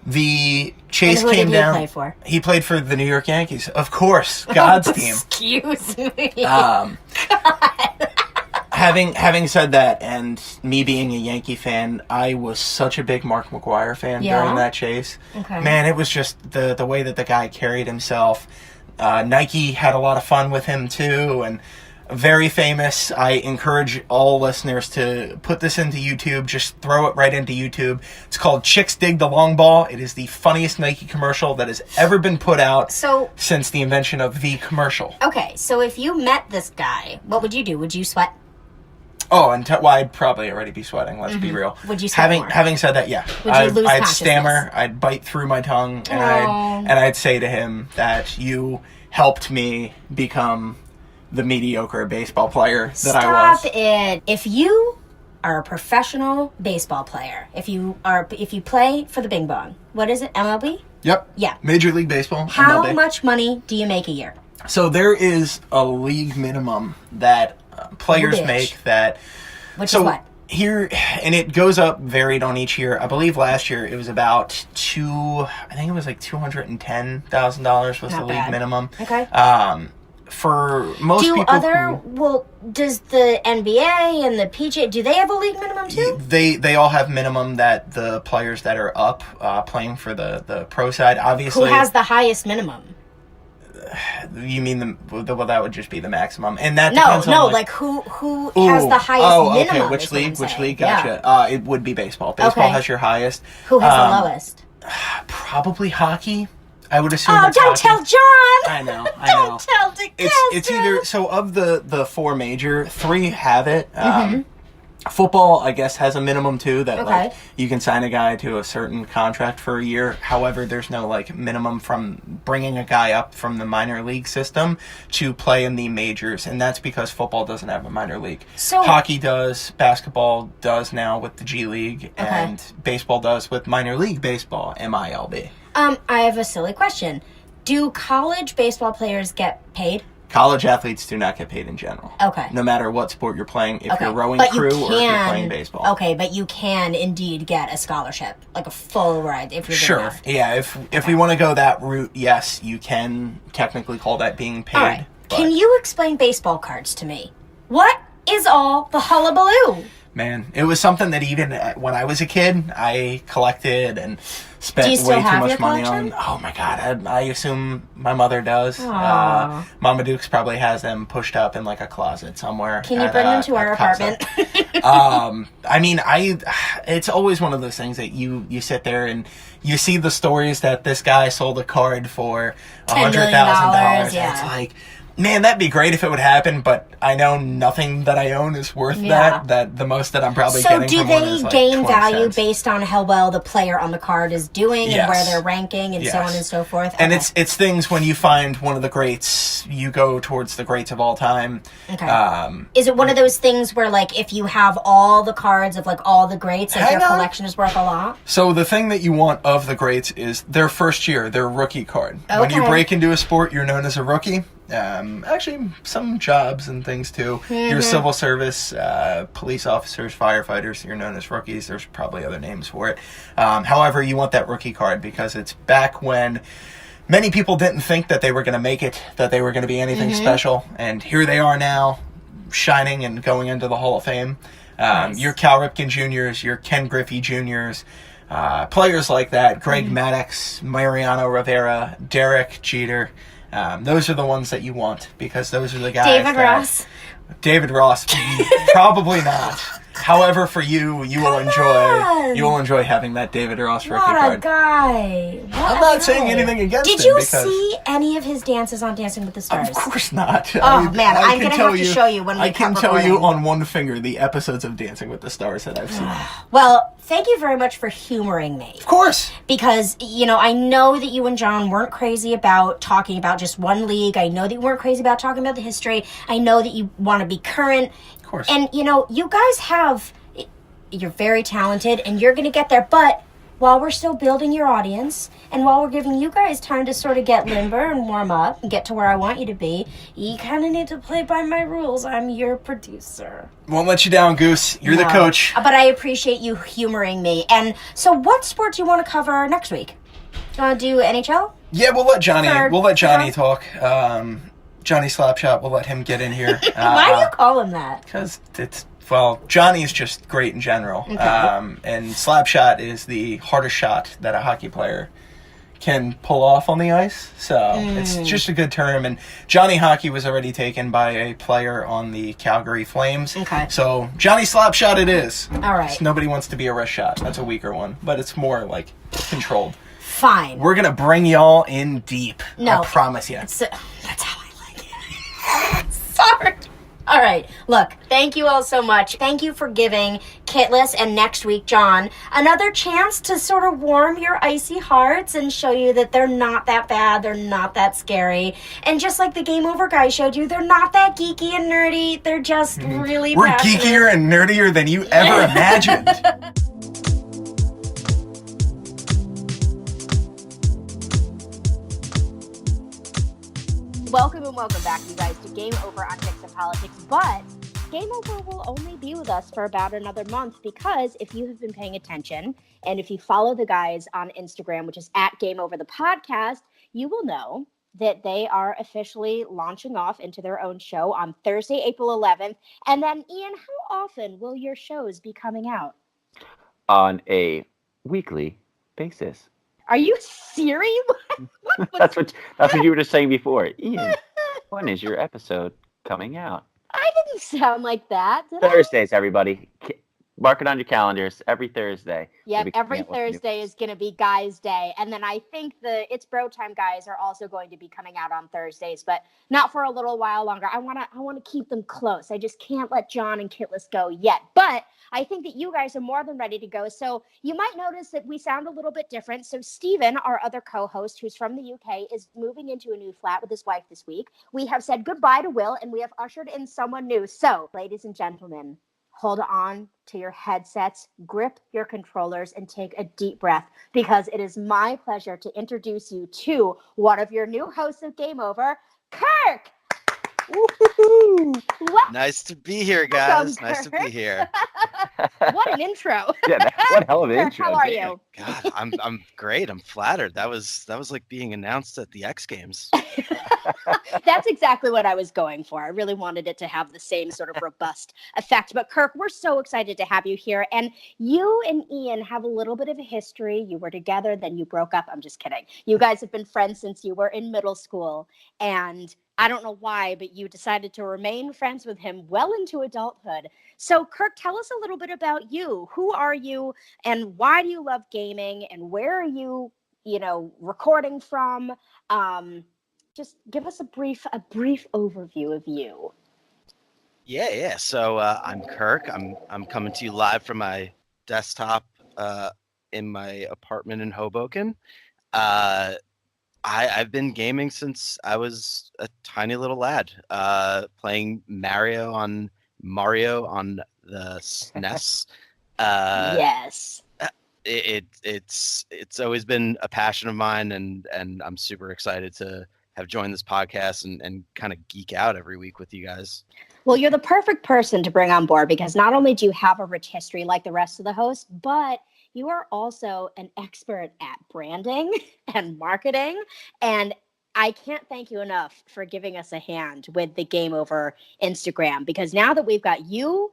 The chase came down.
Play for?
He played for the New York Yankees, of course, God's team.
Excuse me.
God. Having said that, and me being a Yankee fan, I was such a big Mark McGwire fan during that chase.
Okay.
Man, it was just the way that the guy carried himself. Nike had a lot of fun with him too, and very famous. I encourage all listeners to put this into YouTube. Just throw it right into YouTube. It's called Chicks Dig the Long Ball. It is the funniest Nike commercial that has ever been put out since the invention of the commercial.
Okay, so if you met this guy, what would you do? Would you sweat?
Oh, and well, I'd probably already be sweating. Let's be real.
Would you sweat more?
Having said that, yeah,
Would you lose
I'd
consciousness?
stammer. I'd bite through my tongue, and I'd say to him that you helped me become the mediocre baseball player that I was.
Stop it! If you are a professional baseball player, if you play for the Bing Bong, what is it? MLB?
Yep.
Yeah.
Major League Baseball.
How
MLB.
much money do you make a year?
So there is a league minimum that players make that.
Which is what?
Here, and it goes up, varied on each year. I believe last year it was about $210,000 was
Not
the league
bad.
minimum.
Okay.
For most people,
does the NBA and the PGA, do they have a league minimum too?
they all have minimum that the players that are up playing for the pro side, obviously.
Who has the highest minimum?
You mean well, that would just be the maximum, and that depends on
who has the highest minimum?
Okay, which league? Which league? Gotcha.
Yeah.
It would be baseball. Baseball has your highest.
Who has the lowest?
Probably hockey. I would assume.
Oh, don't
hockey.
tell John!
I know.
Don't tell DeCastro!
It's either so of the four major, three have it. Football, I guess, has a minimum too that like you can sign a guy to a certain contract for a year. However, there's no like minimum from bringing a guy up from the minor league system to play in the majors, and that's because football doesn't have a minor league.
So
hockey does, basketball does now with the G League, and baseball does with minor league baseball, MILB.
I have a silly question. Do college baseball players get paid?
College athletes do not get paid in general.
Okay.
No matter what sport you're playing, if you're rowing
but
crew
you
or if you're playing baseball.
Okay, but you can indeed get a scholarship, like a full ride if you're good
Sure.
enough.
Yeah, if we want to go that route, yes, you can technically call that being paid.
All right.
But
Can you explain baseball cards to me? What is all the hullabaloo?
man, it was something that even when I was a kid, I collected and spent
Do you still
way too
have
much
your
money
collection?
on. Oh my god, I assume my mother does.
Aw.
Mama Dukes probably has them pushed up in like a closet somewhere.
Can you bring them to our apartment?
I mean, it's always one of those things that you sit there and you see the stories that this guy sold a card for $100,000.
Yeah.
It's like, man, that'd be great if it would happen, but I know nothing that I own is worth that the most that I'm probably getting from one is
So
like
do they gain
20
value
cents.
based on how well the player on the card is doing and where
Yes.
they're ranking and so on and so forth?
And
Okay.
it's things when you find one of the greats, you go towards the greats of all time.
Okay. Is it one of those things where, like, if you have all the cards of, like, all the greats, like, your collection is worth a lot?
So the thing that you want of the greats is their first year, their rookie card. When you
Okay.
break into a sport, you're known as a rookie. Actually, some jobs and things too. Your civil service, police officers, firefighters, you're known as rookies. There's probably other names for it. However, you want that rookie card because it's back when many people didn't think that they were going to make it, that they were going to be anything special. And here they are now, shining and going into the Hall of Fame.
Nice.
Your Cal Ripken Jr.'s, your Ken Griffey Jr.'s, players like that, Greg Maddux, Mariano Rivera, Derek Jeter. Those are the ones that you want because those are the guys. David Ross, probably not. However, for you, you will enjoy having that David Ross rookie
What a
card.
guy.
I'm not saying anything against him.
Did you
because
see any of his dances on Dancing with the Stars?
Of course not.
Oh, man, I'm
can
going to
tell
have to show you when we
I can
cut
tell you
recording.
on one finger the episodes of Dancing with the Stars that I've seen.
Well, thank you very much for humoring me.
Of course.
Because, you know, I know that you and John weren't crazy about talking about just one league. I know that you weren't crazy about talking about the history. I know that you want to be current.
Of course.
And, you know, you guys you're very talented and you're going to get there. But while we're still building your audience and while we're giving you guys time to sort of get limber and warm up and get to where I want you to be, you kind of need to play by my rules. I'm your producer.
Won't let you down, Goose. You're the coach.
But I appreciate you humoring me. And so what sport do you want to cover next week? Do you want to do NHL?
Yeah, we'll let Johnny.
Third.
We'll let Johnny talk. Johnny Slapshot. We'll let him get in here.
Why do you call him that?
Because Johnny is just great in general.
Okay.
And Slapshot is the hardest shot that a hockey player can pull off on the ice. So it's just a good term. And Johnny Hockey was already taken by a player on the Calgary Flames.
Okay.
So Johnny Slapshot it is.
All right.
Nobody wants to be a wrist shot. That's a weaker one. But it's more like controlled.
Fine.
We're going to bring y'all in deep.
No.
I promise you.
That's how I like it. Sorry. All right. Look, thank you all so much. Thank you for giving Kitlas and next week, John, another chance to sort of warm your icy hearts and show you that they're not that bad. They're not that scary. And just like the Game Over guy showed you, they're not that geeky and nerdy. They're just really
We're
passionate.
geekier and nerdier than you ever imagined.
Welcome and welcome back, you guys, to Game Over on Picks and Politics. But Game Over will only be with us for about another month because if you have been paying attention and if you follow the guys on Instagram, which is at Game Over the Podcast, you will know that they are officially launching off into their own show on Thursday, April 11th. And then, Ian, how often will your shows be coming out?
On a weekly basis.
Are you serious?
That's what you were just saying before. Ian, when is your episode coming out?
I didn't sound like that, did
Thursdays, everybody. Mark it on your calendars. Every Thursday.
Yep, every Thursday is going to be Guys Day. And then I think the It's Bro Time guys are also going to be coming out on Thursdays, but not for a little while longer. I want to keep them close. I just can't let John and Kitlas go yet. But I think that you guys are more than ready to go. So you might notice that we sound a little bit different. So Stephen, our other co-host, who's from the UK, is moving into a new flat with his wife this week. We have said goodbye to Will, and we have ushered in someone new. So, ladies and gentlemen, hold on to your headsets, grip your controllers, and take a deep breath, because it is my pleasure to introduce you to one of your new hosts of Game Over, Kirk!
Nice to be here, guys. Nice to be here.
What an intro.
Yeah, what hell of an
Kirk,
intro.
how are you?
God, I'm great. I'm flattered. That was like being announced at the X Games.
That's exactly what I was going for. I really wanted it to have the same sort of robust effect. But Kirk, we're so excited to have you here. And you and Ian have a little bit of a history. You were together, then you broke up. I'm just kidding. You guys have been friends since you were in middle school. And I don't know why, but you decided to remain friends with him well into adulthood. So, Kirk, tell us a little bit about you. Who are you, and why do you love gaming, and where are you, recording from? Just give us a brief overview of you.
Yeah. So I'm Kirk. I'm coming to you live from my desktop in my apartment in Hoboken. I've been gaming since I was a tiny little lad, playing Mario on the SNES.
Yes.
It's always been a passion of mine, and I'm super excited to have joined this podcast and kind of geek out every week with you guys.
Well, you're the perfect person to bring on board, because not only do you have a rich history like the rest of the hosts, but you are also an expert at branding and marketing. And I can't thank you enough for giving us a hand with the Game Over Instagram, because now that we've got you,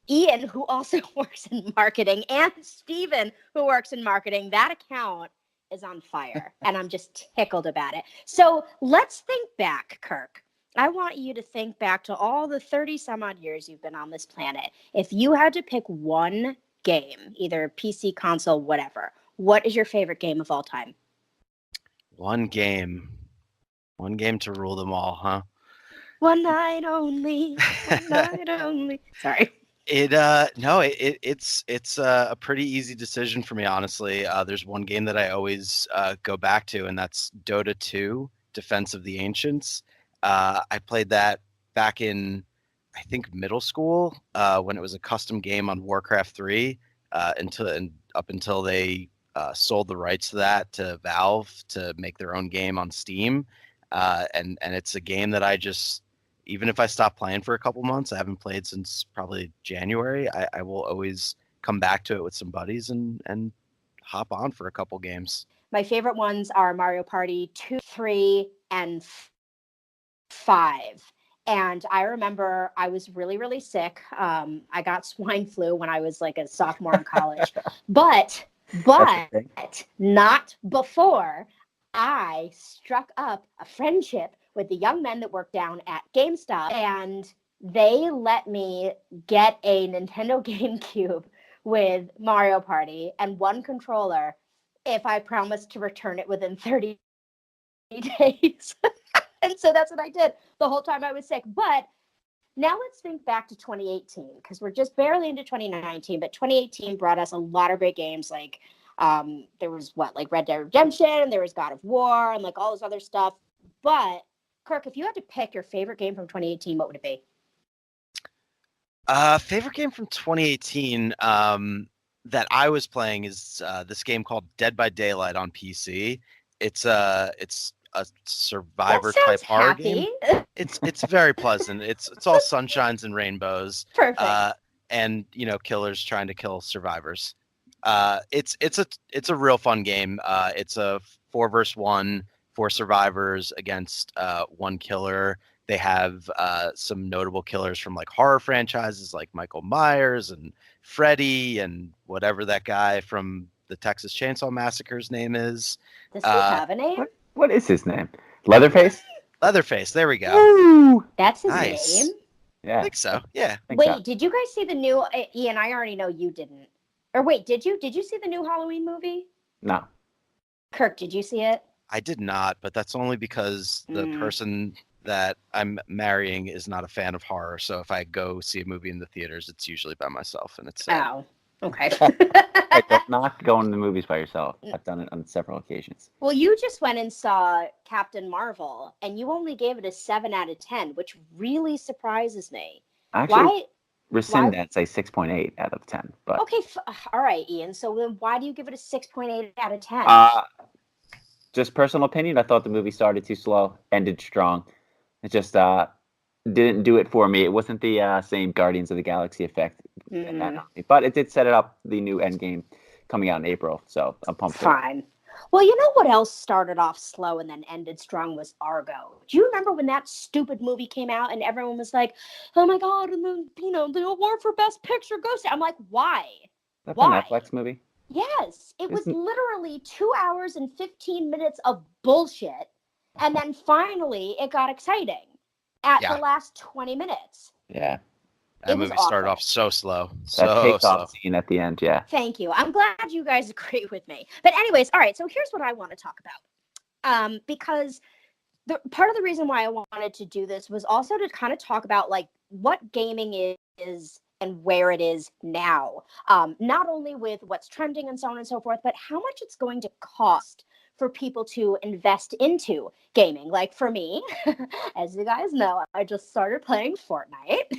Ian, who also works in marketing, and Stephen, who works in marketing, that account is on fire. And I'm just tickled about it. So let's think back, Kirk. I want you to think back to all the 30 some odd years you've been on this planet. If you had to pick one game, either PC, console, whatever, what is your favorite game of all time?
One game to rule them all, huh?
One night only. One night only. Sorry.
It's a pretty easy decision for me, honestly. There's one game that I always go back to, and that's Dota 2, Defense of the Ancients. I played that back in, I think, middle school, when it was a custom game on Warcraft 3, up until they sold the rights to that to Valve to make their own game on Steam. And it's a game that I just, even if I stop playing for a couple months, I haven't played since probably January, I will always come back to it with some buddies and hop on for a couple games.
My favorite ones are Mario Party 2, 3, and 5. And I remember I was really, really sick. I got swine flu when I was like a sophomore in college, but not before I struck up a friendship with the young men that worked down at GameStop, and they let me get a Nintendo GameCube with Mario Party and one controller if I promised to return it within 30 days. And so that's what I did the whole time I was sick. But Now let's think back to 2018 because we're just barely into 2019, but 2018 brought us a lot of great games. Like there was like Red Dead Redemption, there was God of War, and like all this other stuff. But Kirk, if you had to pick your favorite game from 2018, what would it be?
Favorite game from 2018 that I was playing is this game called Dead by Daylight on PC. It's a survivor type horror game. It's very pleasant. It's all sunshines and rainbows.
Perfect.
And killers trying to kill survivors. It's a real fun game. It's a 4 versus 1 for survivors against one killer. They have some notable killers from like horror franchises like Michael Myers and Freddy and whatever that guy from the Texas Chainsaw Massacre's name is.
Does he have a name?
What is his name? Leatherface?
Leatherface, there we go.
Woo!
That's his
Nice.
name?
Yeah.
I think so, yeah.
Wait, did you guys see the new, Ian, I already know you didn't. Or wait, did you? Did you see the new Halloween movie?
No.
Kirk, did you see it?
I did not, but that's only because the person that I'm marrying is not a fan of horror. So if I go see a movie in the theaters, it's usually by myself, and it's sad.
Oh, okay.
That's not going to the movies by yourself. I've done it on several occasions.
Well, you just went and saw Captain Marvel, and you only gave it a 7 out of 10, which really surprises me.
Actually, rescind that, say 6.8 out of 10. But
okay, all right, Ian. So then why do you give it a 6.8 out of 10?
Just personal opinion. I thought the movie started too slow, ended strong. It just didn't do it for me. It wasn't the same Guardians of the Galaxy effect. But it did set it up, the new Endgame coming out in April. So I'm pumped.
Fine. Well, you know what else started off slow and then ended strong was Argo. Do you remember when that stupid movie came out and everyone was like, oh my God, and then, the award for Best Picture goes to... I'm like, why?
That's
why?
a Netflix movie?
Yes. It was literally 2 hours and 15 minutes of bullshit. And then finally it got exciting at the last 20 minutes.
Yeah.
That movie started off so slow.
That takeoff scene at the end, yeah.
Thank you. I'm glad you guys agree with me. But anyways, all right, so here's what I want to talk about. Because part of the reason why I wanted to do this was also to kind of talk about like what gaming is and where it is now. Not only with what's trending and so on and so forth, but how much it's going to cost for people to invest into gaming. Like for me, as you guys know, I just started playing Fortnite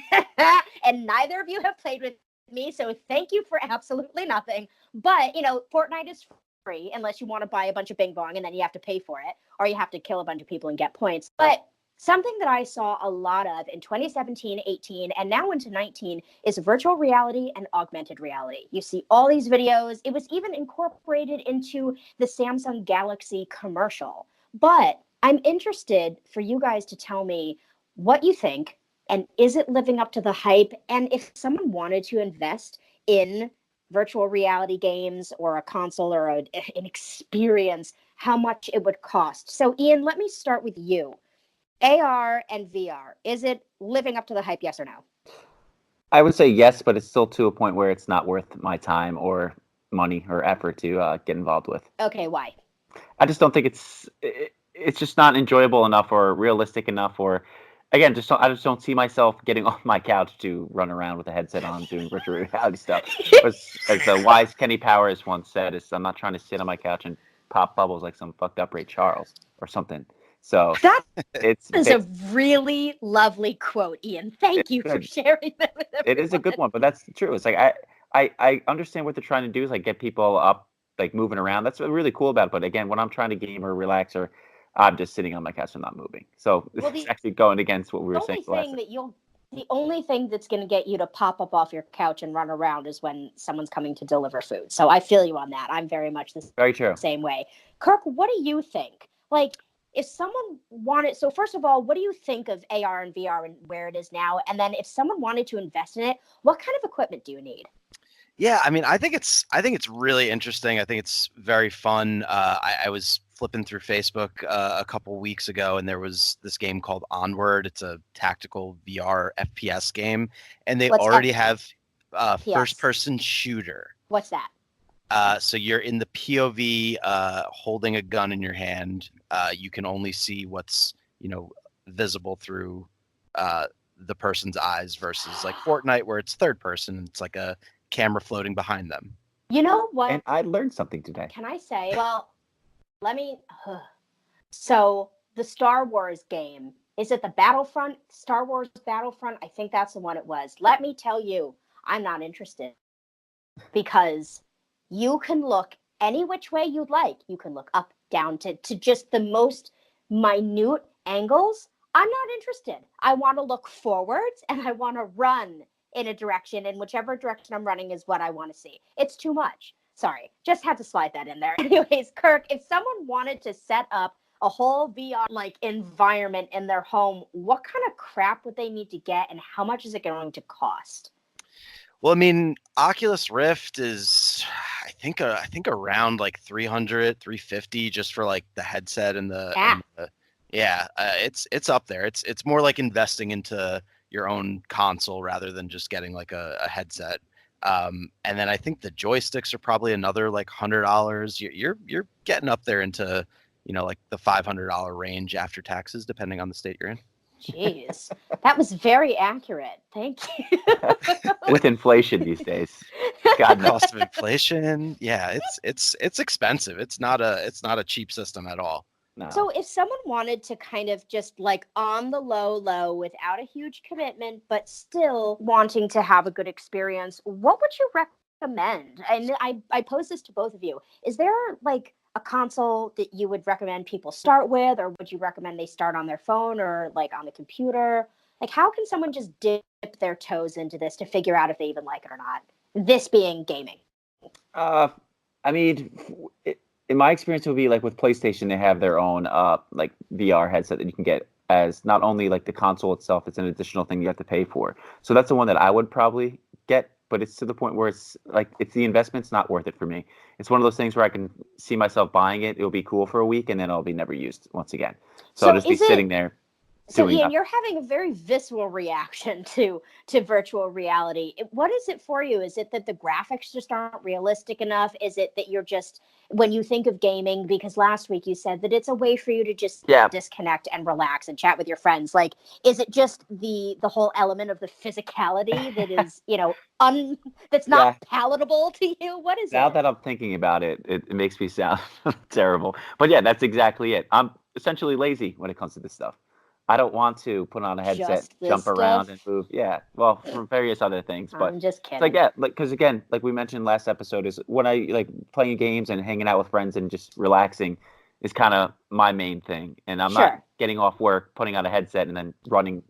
and neither of you have played with me. So thank you for absolutely nothing. But, Fortnite is free unless you want to buy a bunch of bing bong and then you have to pay for it or you have to kill a bunch of people and get points. But something that I saw a lot of in 2017, 18, and now into 19 is virtual reality and augmented reality. You see all these videos. It was even incorporated into the Samsung Galaxy commercial. But I'm interested for you guys to tell me what you think, and is it living up to the hype? And if someone wanted to invest in virtual reality games or a console or an experience, how much it would cost. So Ian, let me start with you. AR and VR, is it living up to the hype, yes or no?
I would say yes, but it's still to a point where it's not worth my time or money or effort to get involved with.
Okay, why?
I just don't think it's just not enjoyable enough or realistic enough, or again, I just don't see myself getting off my couch to run around with a headset on doing virtual reality stuff. As the wise Kenny Powers once said, I'm not trying to sit on my couch and pop bubbles like some fucked up Ray Charles or something. So
it's a really lovely quote, Ian. Thank you for sharing that with everyone.
It is a good one, but that's true. It's like I understand what they're trying to do is like get people up, like moving around. That's really cool about it. But again, when I'm trying to game or relax, or I'm just sitting on my couch and not moving. So it's actually going against what we were saying.
The only thing that's going to get you to pop up off your couch and run around is when someone's coming to deliver food. So I feel you on that. I'm very much the same way. Kirk, what do you think? Like, if someone wanted, so first of all, what do you think of AR and VR and where it is now? And then if someone wanted to invest in it, what kind of equipment do you need?
Yeah, I mean, I think it's really interesting. I think it's very fun. I was flipping through Facebook a couple weeks ago, and there was this game called Onward. It's a tactical VR FPS game, and they already have first-person shooter.
What's that?
So you're in the POV, holding a gun in your hand. You can only see what's visible through the person's eyes versus like Fortnite where it's third person. It's like a camera floating behind them.
You know what?
And I learned something today.
Can I say? Well, let me. So the Star Wars game, is it the Battlefront? Star Wars Battlefront? I think that's the one it was. Let me tell you, I'm not interested because you can look any which way you'd like. You can look up, down to just the most minute angles. I'm not interested. I want to look forwards and I want to run in a direction, and whichever direction I'm running is what I want to see. It's too much. Sorry, just had to slide that in there. Anyways, Kirk, if someone wanted to set up a whole VR like environment in their home, what kind of crap would they need to get and how much is it going to cost?
Well, I mean, Oculus Rift is, I think around like 300, 350 just for like the headset and it's up there. It's more like investing into your own console rather than just getting like a headset. And then I think the joysticks are probably another like $100. You're getting up there into, like the $500 range after taxes, depending on the state you're in.
Jeez, that was very accurate. Thank you.
With inflation these days, God knows.
Cost of inflation, yeah, it's expensive. It's not a cheap system at all.
No.
So if someone wanted to kind of just like on the low without a huge commitment, but still wanting to have a good experience, what would you recommend? And I pose this to both of you. Is there like a console that you would recommend people start with, or would you recommend they start on their phone or like on the computer? Like, how can someone just dip their toes into this to figure out if they even like it or not? This being gaming.
I mean, in my experience, it would be like with PlayStation, they have their own like VR headset that you can get as not only like the console itself, it's an additional thing you have to pay for. So that's the one that I would probably get. But it's to the point where it's like, it's the investment's not worth it for me. It's one of those things where I can see myself buying it. It'll be cool for a week and then it'll be never used once again. So I'll just be sitting there.
So Ian, you're having a very visceral reaction to virtual reality. What is it for you? Is it that the graphics just aren't realistic enough? Is it that you're just, when you think of gaming, because last week you said that it's a way for you to just disconnect and relax and chat with your friends. Like, is it just the whole element of the physicality that is, that's not palatable to you? What is it?
Now that I'm thinking about it, it makes me sound terrible. But yeah, that's exactly it. I'm essentially lazy when it comes to this stuff. I don't want to put on a headset, jump around and move. Yeah, well, from various other things. But
I'm just kidding.
It's like, because again, like we mentioned last episode, is when I like playing games and hanging out with friends and just relaxing is kind of my main thing. And I'm not getting off work, putting on a headset, and then running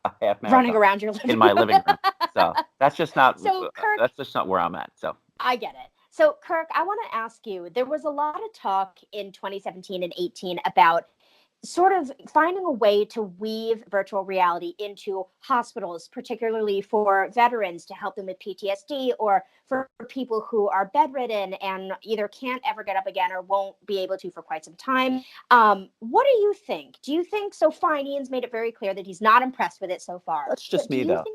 a half marathon
running around your living
in my living room. So that's just not.
So, Kirk,
that's just not where I'm at. So
I get it. So Kirk, I want to ask you. There was a lot of talk in 2017 and 18 about sort of finding a way to weave virtual reality into hospitals, particularly for veterans to help them with PTSD, or for people who are bedridden and either can't ever get up again or won't be able to for quite some time. What do you think? Do you think, so fine, Ian's made it very clear that he's not impressed with it so far.
That's just me, though.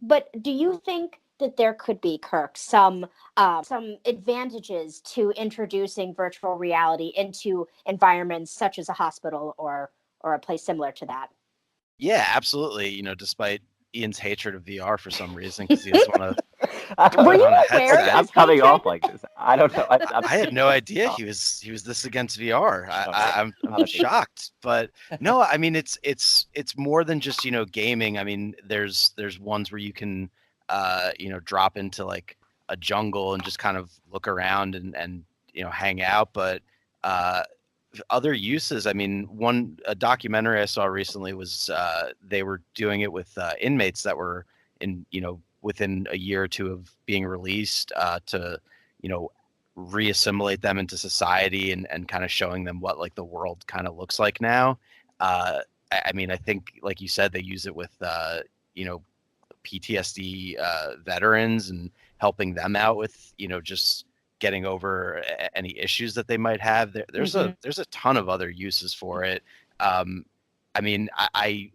But do you think that there could be, Kirk, some advantages to introducing virtual reality into environments such as a hospital or a place similar to that?
Yeah, absolutely. Despite Ian's hatred of VR for some reason, because he doesn't want to.
Were you aware of
I'm coming off like this? I don't know.
I had no idea he was this against VR. I'm shocked, but no, I mean it's more than just gaming. I mean there's ones where you can drop into like a jungle and just kind of look around and hang out. But other uses, I mean, a documentary I saw recently was they were doing it with inmates that were in, within a year or two of being released to, reassimilate them into society and kind of showing them what like the world kind of looks like now. I mean, I think, like you said, they use it with, PTSD veterans and helping them out with just getting over any issues that they might have. There's a ton of other uses for it. I mean, I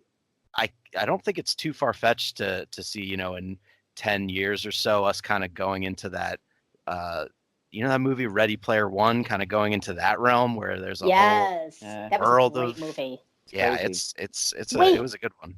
don't think it's too far fetched to see in 10 years or so us kind of going into that that movie Ready Player One, kind of going into that realm where there's a whole
that was
world
a great
of
movie.
Yeah,
crazy.
it was a good one.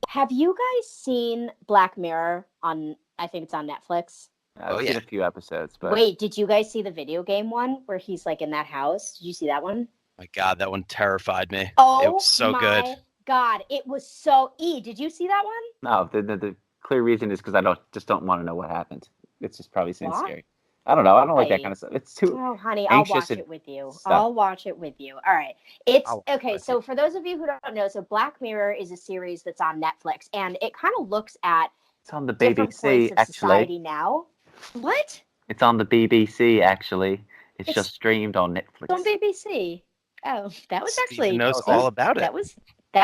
Have you guys seen Black Mirror on, I think it's on Netflix?
I've seen a few episodes, but
Wait, did you guys see the video game one where he's like in that house? Did you see that one?
My God, that one terrified me.
Oh,
it was so good.
God, it was so did you see that one?
no, the clear reason is because I don't want to know what happened. It's just probably seems
What?
scary. I don't know. I don't like that kind of stuff. It's too.
Oh, honey, I'll
anxious
watch it with you.
stuff.
I'll watch it with you. All right. It's
I'll watch
okay.
it
So
with
for those of you who don't know, so Black Mirror is a series that's on Netflix, and it kind of looks at
It's on the
different
BBC
points of
actually.
society now. What?
It's on the BBC actually. It's
It's
just streamed on Netflix.
It's on BBC. Oh, that was
Steven
actually
knows all about it.
That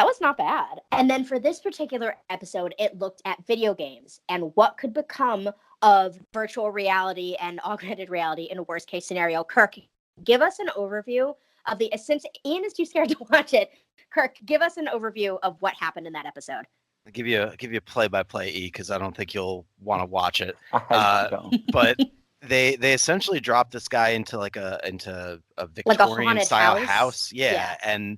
was not bad. And then for this particular episode, it looked at video games and what could become of virtual reality and augmented reality in a worst case scenario. Kirk, give us an overview of since Ian is too scared to watch it. Kirk, give us an overview of what happened in that episode.
I'll give you a play-by-play, because I don't think you'll want to watch it.
I don't.
But they essentially drop this guy into a Victorian style house. Yeah. And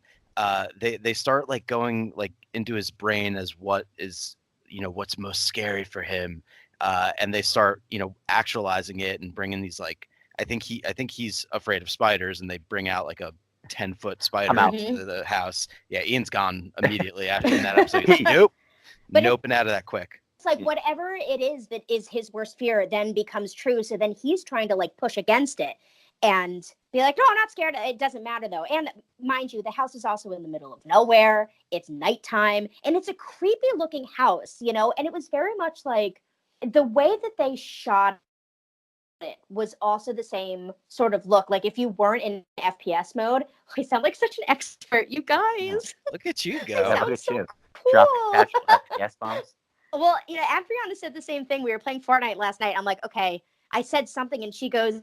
they start like going like into his brain as what is, what's most scary for him. And they start, actualizing it and bringing these like, I think he's afraid of spiders, and they bring out like a 10-foot spider into the house. Yeah, Ian's gone immediately after that episode. He's, nope, and out of that quick.
It's like whatever it is that is his worst fear then becomes true. So then he's trying to like push against it and be like, no, I'm not scared. It doesn't matter though. And mind you, the house is also in the middle of nowhere. It's nighttime and it's a creepy looking house, and it was very much like the way that they shot it was also the same sort of look. Like if you weren't in FPS mode, I sound like such an expert, you guys.
Look at you go.
Sounds
Look at
so
you.
cool.
Drop casual FPS bombs.
Well, Adriana said the same thing. We were playing Fortnite last night. I'm like, okay, I said something and she goes,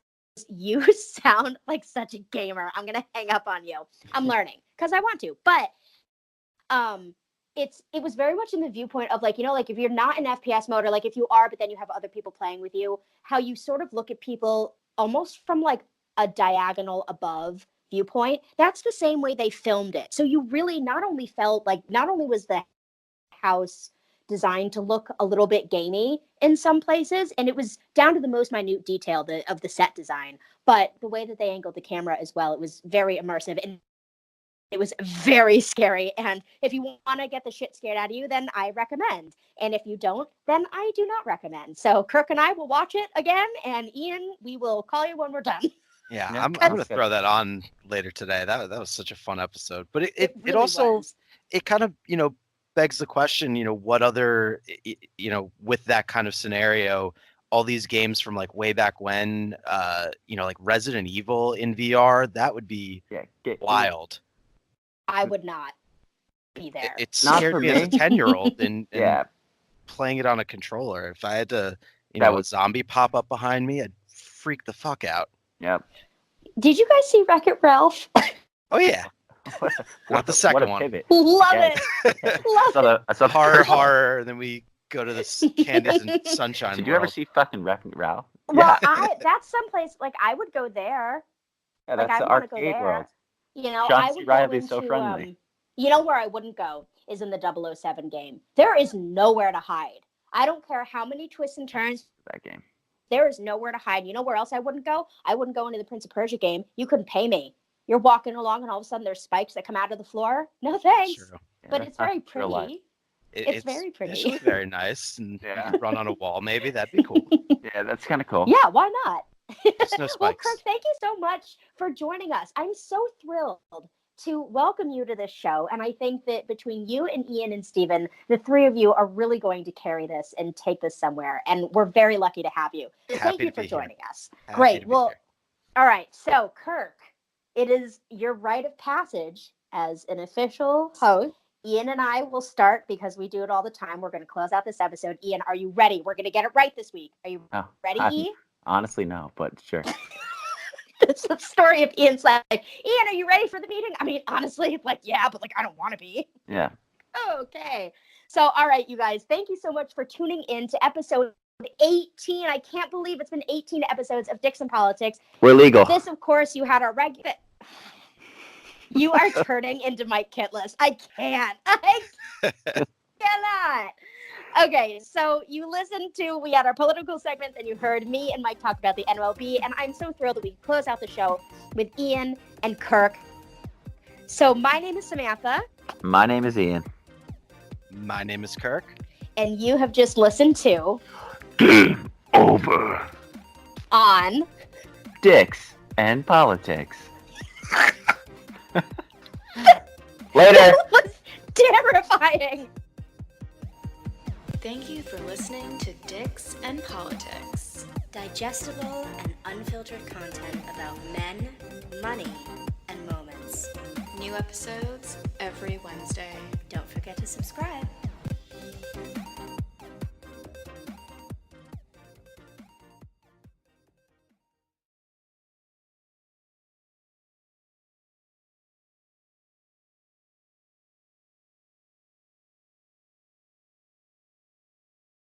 you sound like such a gamer. I'm going to hang up on you. I'm learning because I want to. But it was very much in the viewpoint of like, like if you're not in FPS mode or like if you are, but then you have other people playing with you, how you sort of look at people almost from like a diagonal above viewpoint. That's the same way they filmed it. So you really not only was the house designed to look a little bit gamey in some places, and it was down to the most minute detail of the set design, but the way that they angled the camera as well, it was very immersive and it was very scary. And if you want to get the shit scared out of you, then I recommend. And if you don't, then I do not recommend. So Kirk and I will watch it again, and Ian, we will call you when we're done.
Yeah, I'm going to throw that on later today. That was such a fun episode. But it really also was. It kind of, begs the question, what other, with that kind of scenario, all these games from like way back when, like Resident Evil in VR, that would be wild.
I would not be there.
It scared me as a 10-year-old and playing it on a controller. If I had to, a zombie pop up behind me, I'd freak the fuck out.
Yep.
Did you guys see Wreck-It Ralph?
Oh yeah. Not the second one.
Pivot.
Love it. Love it.
I saw
horror, and then we go to the Candace and Sunshine.
Did you ever see fucking Wreck-It Ralph?
Well, that's someplace like I would go there.
Yeah, that's the arcade world.
I would
Riley's
go into,
so friendly.
Where I wouldn't go is in the 007 game. There is nowhere to hide. I don't care how many twists and turns.
That game.
There is nowhere to hide. You know where else I wouldn't go? I wouldn't go into the Prince of Persia game. You couldn't pay me. You're walking along and all of a sudden there's spikes that come out of the floor. No thanks.
Yeah,
but it's very pretty. It's very pretty.
It's very nice. And run on a wall maybe. That'd be cool.
Yeah, that's kind of cool.
Yeah, why not?
Just no spikes.
Well, Kirk, thank you so much for joining us. I'm so thrilled to welcome you to this show. And I think that between you and Ian and Steven, the three of you are really going to carry this and take this somewhere. And we're very lucky to have you. Thank you for joining us. Great. Well, all right. So, Kirk, it is your rite of passage as an official host. Ian and I will start because we do it all the time. We're going to close out this episode. Ian, are you ready? We're going to get it right this week. Are you ready, Ian?
Honestly, no, but sure.
It's the story of Ian's like, Ian, are you ready for the meeting? I mean, honestly, like, yeah, but like, I don't want to be.
Yeah.
Okay. So, all right, you guys, thank you so much for tuning in to episode 18. I can't believe it's been 18 episodes of Dicks and Politics.
We're legal.
This, of course, you had our regular. You are turning into Mike Kitlas. I can't. cannot. Okay, so you listened to, we had our political segment, and you heard me and Mike talk about the MLB, and I'm so thrilled that we close out the show with Ian and Kirk. So my name is Samantha.
My name is Ian.
My name is Kirk.
And you have just listened to
Game over.
On
Dicks and Politics. Later.
That was terrifying.
Thank you for listening to Dicks and Politics. Digestible and unfiltered content about men, money, and moments. New episodes every Wednesday.